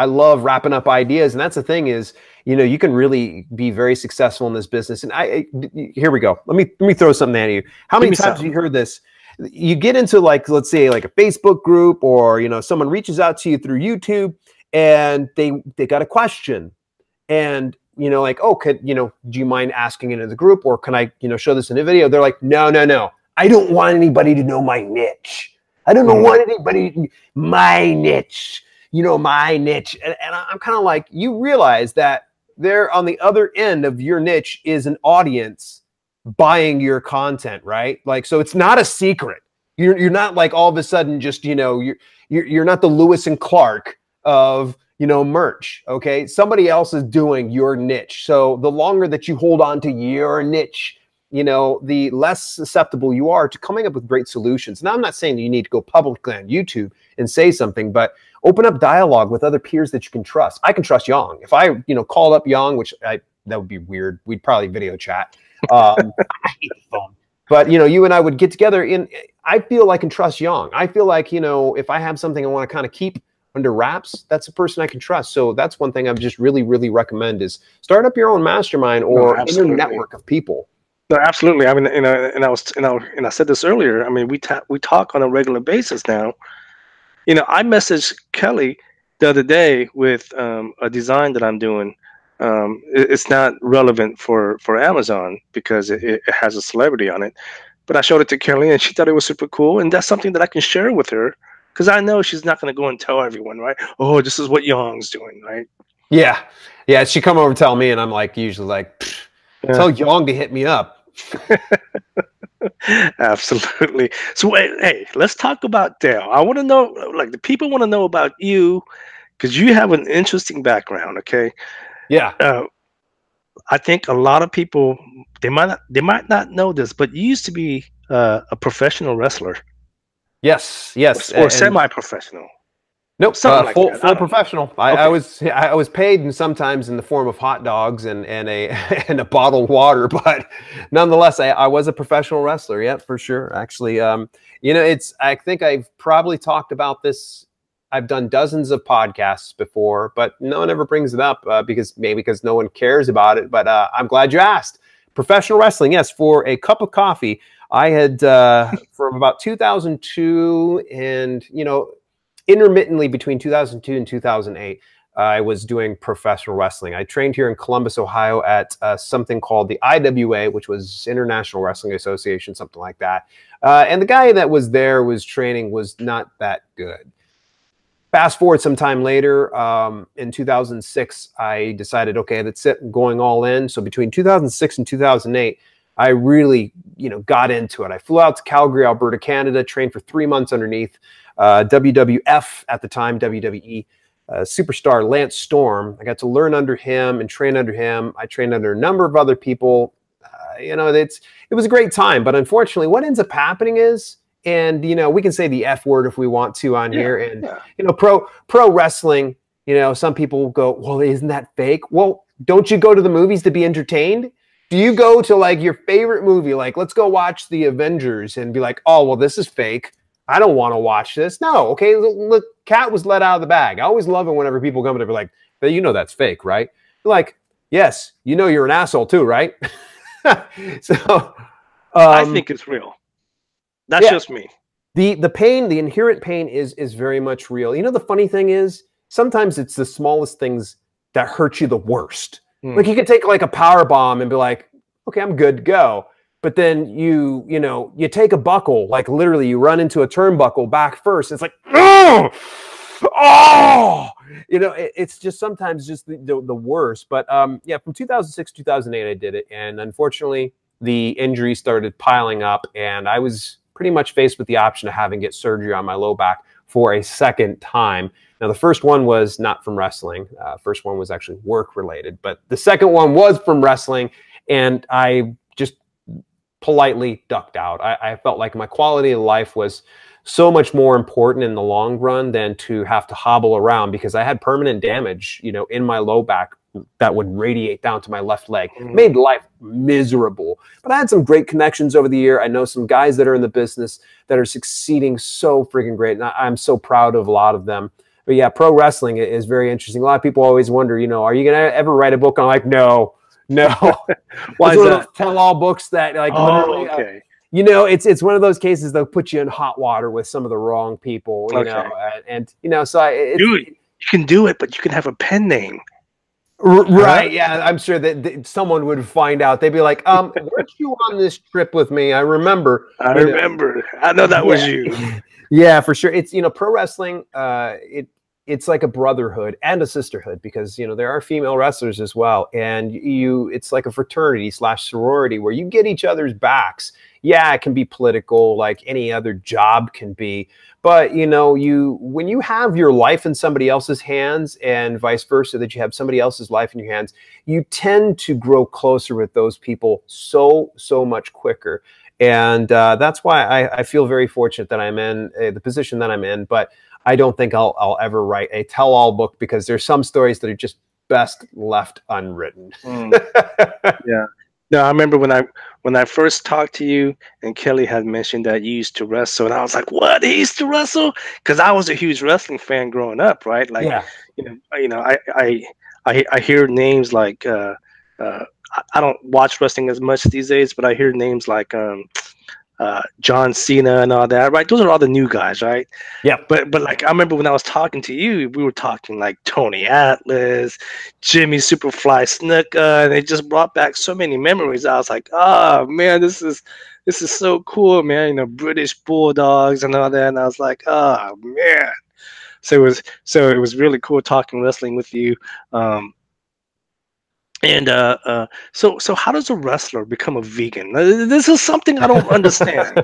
wrapping up ideas, and that's the thing is, you know, you can really be very successful in this business. And here we go. Let me throw something at you. How many times have you heard this? You get into, like, let's say like a Facebook group, or, you know, someone reaches out to you through YouTube, and they got a question, and, you know, like, oh, could, you know, do you mind asking it in the group, or can I, you know, show this in a video? They're like, no, I don't want anybody to know my niche. I don't want anybody, my niche, you know, my niche. And I'm kind of like, you realize that there on the other end of your niche is an audience buying your content, right? Like, so it's not a secret. You're not like all of a sudden just, you know, you're not the Lewis and Clark of, you know, merch. Okay. Somebody else is doing your niche. So the longer that you hold on to your niche, you know, the less susceptible you are to coming up with great solutions. Now, I'm not saying that you need to go publicly on YouTube and say something, but open up dialogue with other peers that you can trust. I can trust Yong. If I, you know, called up Yong, which that would be weird. We'd probably video chat. I hate the phone. But, you know, you and I would get together I feel I can trust Yong. I feel like, you know, if I have something I want to kind of keep under wraps, that's a person I can trust. So that's one thing I would just really, really recommend is start up your own mastermind or in your network of people. No, absolutely. I mean, you know, and I said this earlier. I mean, we talk on a regular basis now. You know, I messaged Kelly the other day with a design that I'm doing. It's not relevant for Amazon because it has a celebrity on it, but I showed it to Kelly and she thought it was super cool, and that's something that I can share with her because I know she's not going to go and tell everyone, right? Oh, this is what Yong's doing, right? Yeah, yeah. She come over and tell me, and I'm like usually like, tell Yong to hit me up. Absolutely. So hey, let's talk about Dale. I want to know, like, the people want to know about you because you have an interesting background. Okay. Yeah. I think a lot of people they might not know this, but you used to be a professional wrestler. Yes, or semi-professional. Nope, full professional. I was paid, and sometimes in the form of hot dogs and a and a bottled water, but nonetheless, I was a professional wrestler. Yeah, for sure. Actually, you know, I think I've probably talked about this. I've done dozens of podcasts before, but no one ever brings it up because no one cares about it. But I'm glad you asked. Professional wrestling, yes. For a cup of coffee, I had from about 2002 and, you know, intermittently between 2002 and 2008, I was doing professional wrestling. I trained here in Columbus, Ohio at something called the IWA, which was International Wrestling Association, something like that. And the guy that was there was training was not that good. Fast forward some time later, in 2006, I decided, okay, that's it, I'm going all in. So between 2006 and 2008, I really, you know, got into it. I flew out to Calgary, Alberta, Canada, trained for 3 months underneath WWF at the time, WWE superstar Lance Storm. I got to learn under him and train under him. I trained under a number of other people. You know, it was a great time. But unfortunately, what ends up happening is, and, you know, we can say the F word if we want to on here. And, you know, pro wrestling, you know, some people go, well, isn't that fake? Well, don't you go to the movies to be entertained? Do you go to, like, your favorite movie? Like, let's go watch The Avengers and be like, oh, well, this is fake. I don't want to watch this. No, okay, look, cat was let out of the bag. I always love it whenever people come to be like, but you know that's fake, right? You're like, yes, you know you're an asshole too, right? So I think it's real. That's just me. The pain, the inherent pain is very much real. You know, the funny thing is sometimes it's the smallest things that hurt you the worst. Like you could take like a power bomb and be like, okay, I'm good to go. But then you know, you take a buckle, like literally you run into a turnbuckle back first. It's like, oh, you know, it's just sometimes just the worst. But yeah, from 2006, 2008, I did it. And unfortunately, the injuries started piling up and I was pretty much faced with the option of having to get surgery on my low back for a second time. Now, the first one was not from wrestling. First one was actually work related, but the second one was from wrestling. And I just politely ducked out. I felt like my quality of life was so much more important in the long run than to have to hobble around, because I had permanent damage, you know, in my low back that would radiate down to my left leg. Made life miserable. But I had some great connections over the year. I know some guys that are in the business that are succeeding so freaking great, and I'm so proud of a lot of them. But yeah, pro wrestling is very interesting. A lot of people always wonder, you know, are you gonna ever write a book? I'm like, no. Why is that? Tell-all books that, like, literally, okay. you know, it's one of those cases they'll put you in hot water with some of the wrong people, you know, and you know, so dude, you can do it, but you can have a pen name. Right, yeah, I'm sure that someone would find out. They'd be like, weren't you on this trip with me? I remember. I remember. I know that was you. Yeah, for sure. It's, you know, pro wrestling, it's like a brotherhood and a sisterhood, because, you know, there are female wrestlers as well. And it's like a fraternity / sorority where you get each other's backs. Yeah, it can be political like any other job can be. But, you know, when you have your life in somebody else's hands and vice versa, that you have somebody else's life in your hands, you tend to grow closer with those people so much quicker. And that's why I feel very fortunate that I'm in the position that I'm in. But I don't think I'll ever write a tell-all book, because there's some stories that are just best left unwritten. Yeah. No, I remember when I first talked to you, and Kelly had mentioned that you used to wrestle, and I was like, "What? He used to wrestle?" Because I was a huge wrestling fan growing up, right? Like, I hear names like I don't watch wrestling as much these days, but I hear names like John Cena and all that, right? Those are all the new guys, right? Yeah. But like, I remember when I was talking to you, we were talking like Tony Atlas, Jimmy Superfly Snuka, and it just brought back so many memories. I was like, oh man, this is so cool, man. You know, British Bulldogs and all that. And I was like, oh man. So it was really cool talking wrestling with you. So how does a wrestler become a vegan? This is something I don't understand.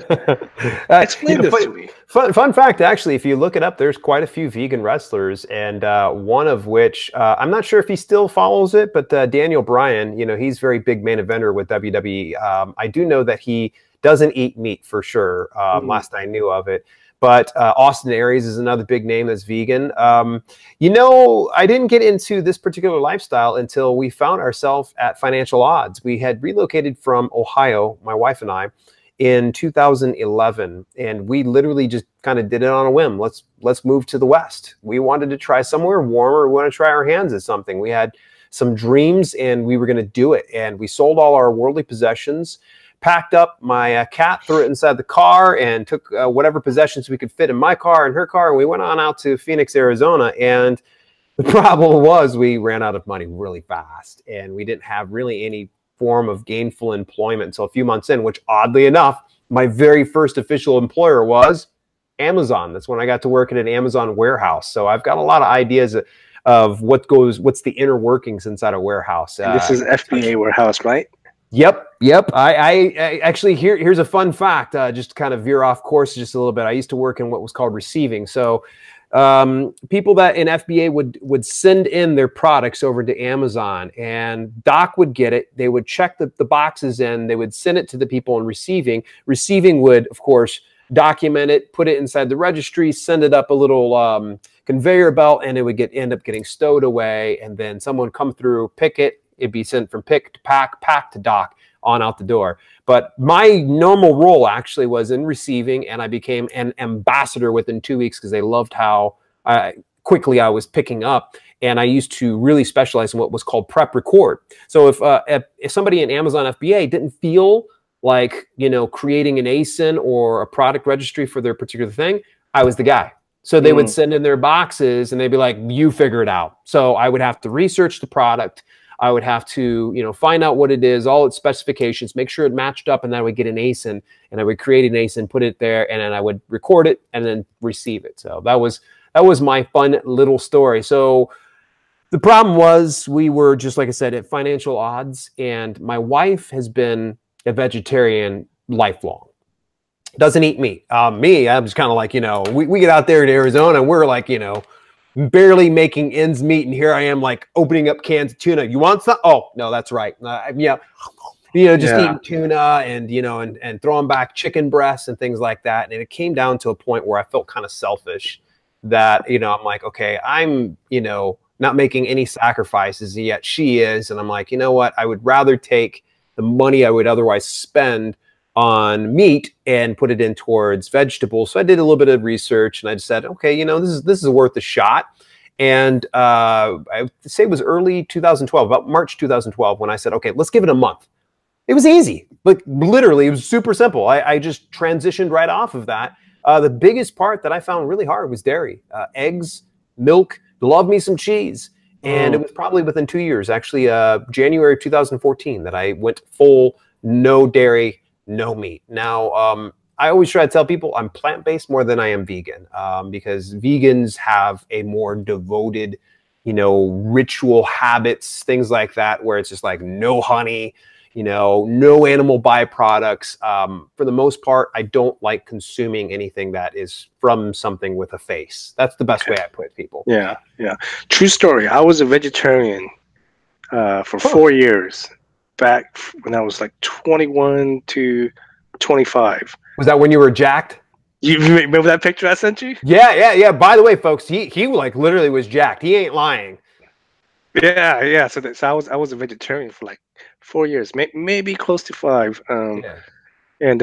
Explain this to me. Fun fact, actually, if you look it up, there's quite a few vegan wrestlers, and one of which, I'm not sure if he still follows it, but Daniel Bryan, you know, he's very big main eventer with WWE. I do know that he doesn't eat meat for sure, last I knew of it. But Austin Aries is another big name that's vegan. You know, I didn't get into this particular lifestyle until we found ourselves at financial odds. We had relocated from Ohio, my wife and I, in 2011, and we literally just kind of did it on a whim. Let's move to the West. We wanted to try somewhere warmer. We want to try our hands at something. We had some dreams, and we were going to do it. And we sold all our worldly possessions, packed up my cat, threw it inside the car, and took whatever possessions we could fit in my car and her car, and we went on out to Phoenix, Arizona. And the problem was we ran out of money really fast, and we didn't have really any form of gainful employment until a few months in, which oddly enough, my very first official employer was Amazon. That's when I got to work in an Amazon warehouse. So I've got a lot of ideas of what's the inner workings inside a warehouse. And this is FBA warehouse, right? Yep. I actually, here's a fun fact, just to kind of veer off course just a little bit. I used to work in what was called receiving. So people that in FBA would send in their products over to Amazon, and Doc would get it. They would check the boxes in. They would send it to the people in receiving. Receiving would, of course, document it, put it inside the registry, send it up a little conveyor belt, and it would end up getting stowed away. And then someone come through, pick it. It'd be sent from pick to pack to dock, on out the door. But my normal role actually was in receiving, and I became an ambassador within 2 weeks because they loved how quickly I was picking up. And I used to really specialize in what was called prep record. So if somebody in Amazon FBA didn't feel like, you know, creating an ASIN or a product registry for their particular thing, I was the guy. So they would send in their boxes, and they'd be like, you figure it out. So I would have to research the product. I would have to, you know, find out what it is, all its specifications, make sure it matched up, and then I would get an ASIN, and I would create an ASIN, put it there, and then I would record it and then receive it. So that was my fun little story. So the problem was we were, just like I said, at financial odds, and my wife has been a vegetarian lifelong. Doesn't eat meat. Me, I'm just kind of like, you know, we get out there in Arizona, and we're like, you know, barely making ends meet, and here I am like opening up cans of tuna. You want some? Oh no, that's right. Yeah, just Yeah. eating tuna and, and throwing back chicken breasts and things like that. And it came down to a point where I felt kind of selfish that, I'm like, okay, I'm, not making any sacrifices, and yet she is. And I'm like, you know what? I would rather take the money I would otherwise spend on meat and put it in towards vegetables. So I did a little bit of research and I just said, okay, this is worth a shot. And I would say it was early 2012, about March 2012, when I said, okay, let's give it a month. It was easy. Like literally, it was super simple. I just transitioned right off of that. The biggest part that I found really hard was dairy, eggs, milk, love me some cheese. And it was probably within 2 years, actually, January of 2014, that I went full no dairy, no meat. Now, I always try to tell people I'm plant-based more than I am vegan, because vegans have a more devoted, ritual habits, things like that, where it's just like no honey, no animal byproducts. For the most part, I don't like consuming anything that is from something with a face. That's the best way I put people. Yeah, yeah. True story. I was a vegetarian for 4 years, back when I was like 21 to 25. Was that when you were jacked? You remember that picture I sent you? Yeah. By the way, folks, he like literally was jacked. He ain't lying. Yeah. So I was a vegetarian for like 4 years, maybe close to 5. And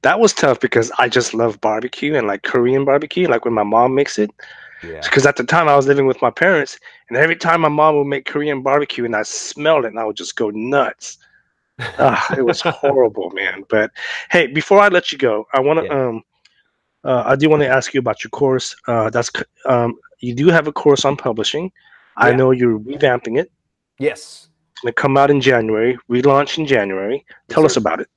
that was tough because I just love barbecue and like Korean barbecue, like when my mom makes it. Yeah. Because at the time I was living with my parents, and every time my mom would make Korean barbecue and I smelled it, and I would just go nuts. It was horrible, man. But hey, before I let you go, I want to I do want to ask you about your course. You do have a course on publishing. I know you're revamping it. Yes. It's going to come out in January, relaunch in January. Tell us about it.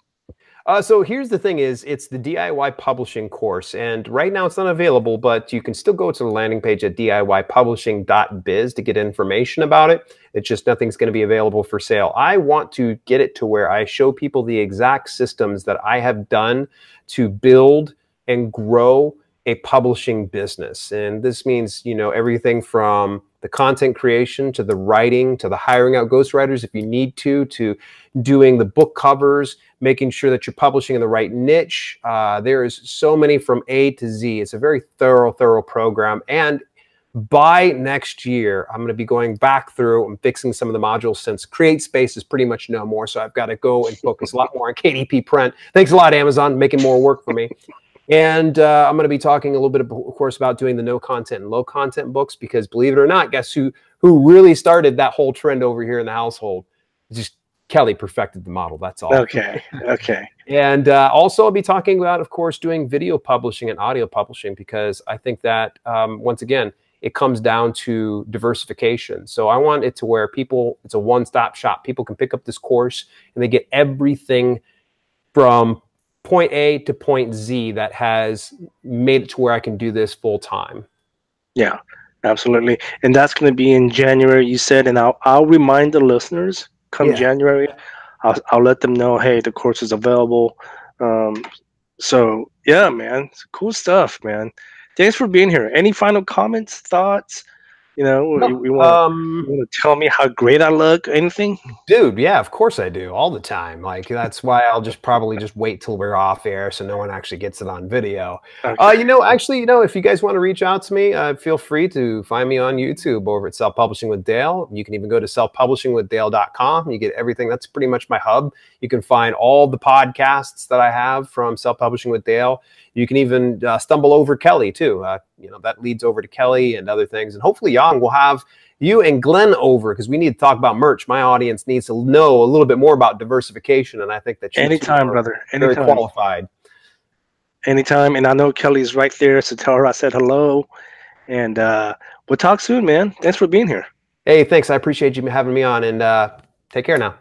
So here's the thing is, it's the DIY publishing course, and right now it's not available, but you can still go to the landing page at DIYpublishing.biz to get information about it. It's just nothing's going to be available for sale. I want to get it to where I show people the exact systems that I have done to build and grow a publishing business. And this means, everything from the content creation to the writing to the hiring out ghostwriters if you need to doing the book covers, making sure that you're publishing in the right niche. There is so many from A to Z. It's a very thorough program. And by next year, I'm going to be going back through and fixing some of the modules, since Create Space is pretty much no more. So I've got to go and focus a lot more on KDP print. Thanks a lot, Amazon, making more work for me. And I'm going to be talking a little bit, of course, about doing the no content and low content books, because believe it or not, guess who really started that whole trend over here in the household? Just Kelly perfected the model. That's all. Okay. And also I'll be talking about, of course, doing video publishing and audio publishing, because I think that, once again, it comes down to diversification. So I want it to where it's a one-stop shop. People can pick up this course and they get everything from point A to point Z that has made it to where I can do this full time. Yeah, absolutely. And that's going to be in January, you said, and I'll remind the listeners come January. I'll let them know, hey, the course is available. So yeah, man, it's cool stuff, man. Thanks for being here. Any final comments, thoughts? You want to tell me how great I look? Anything? Dude, yeah, of course I do, all the time. Like, that's why I'll probably just wait till we're off air so no one actually gets it on video. Okay. Actually, if you guys want to reach out to me, feel free to find me on YouTube over at Self Publishing with Dale. You can even go to selfpublishingwithdale.com. You get everything. That's pretty much my hub. You can find all the podcasts that I have from Self Publishing with Dale. You can even stumble over Kelly too. That leads over to Kelly and other things. And hopefully Yong will have you and Glenn over, because we need to talk about merch. My audience needs to know a little bit more about diversification. And I think that anytime, brother, very qualified. Anytime. And I know Kelly's right there, so tell her I said hello. And we'll talk soon, man. Thanks for being here. Hey, thanks. I appreciate you having me on, and take care now.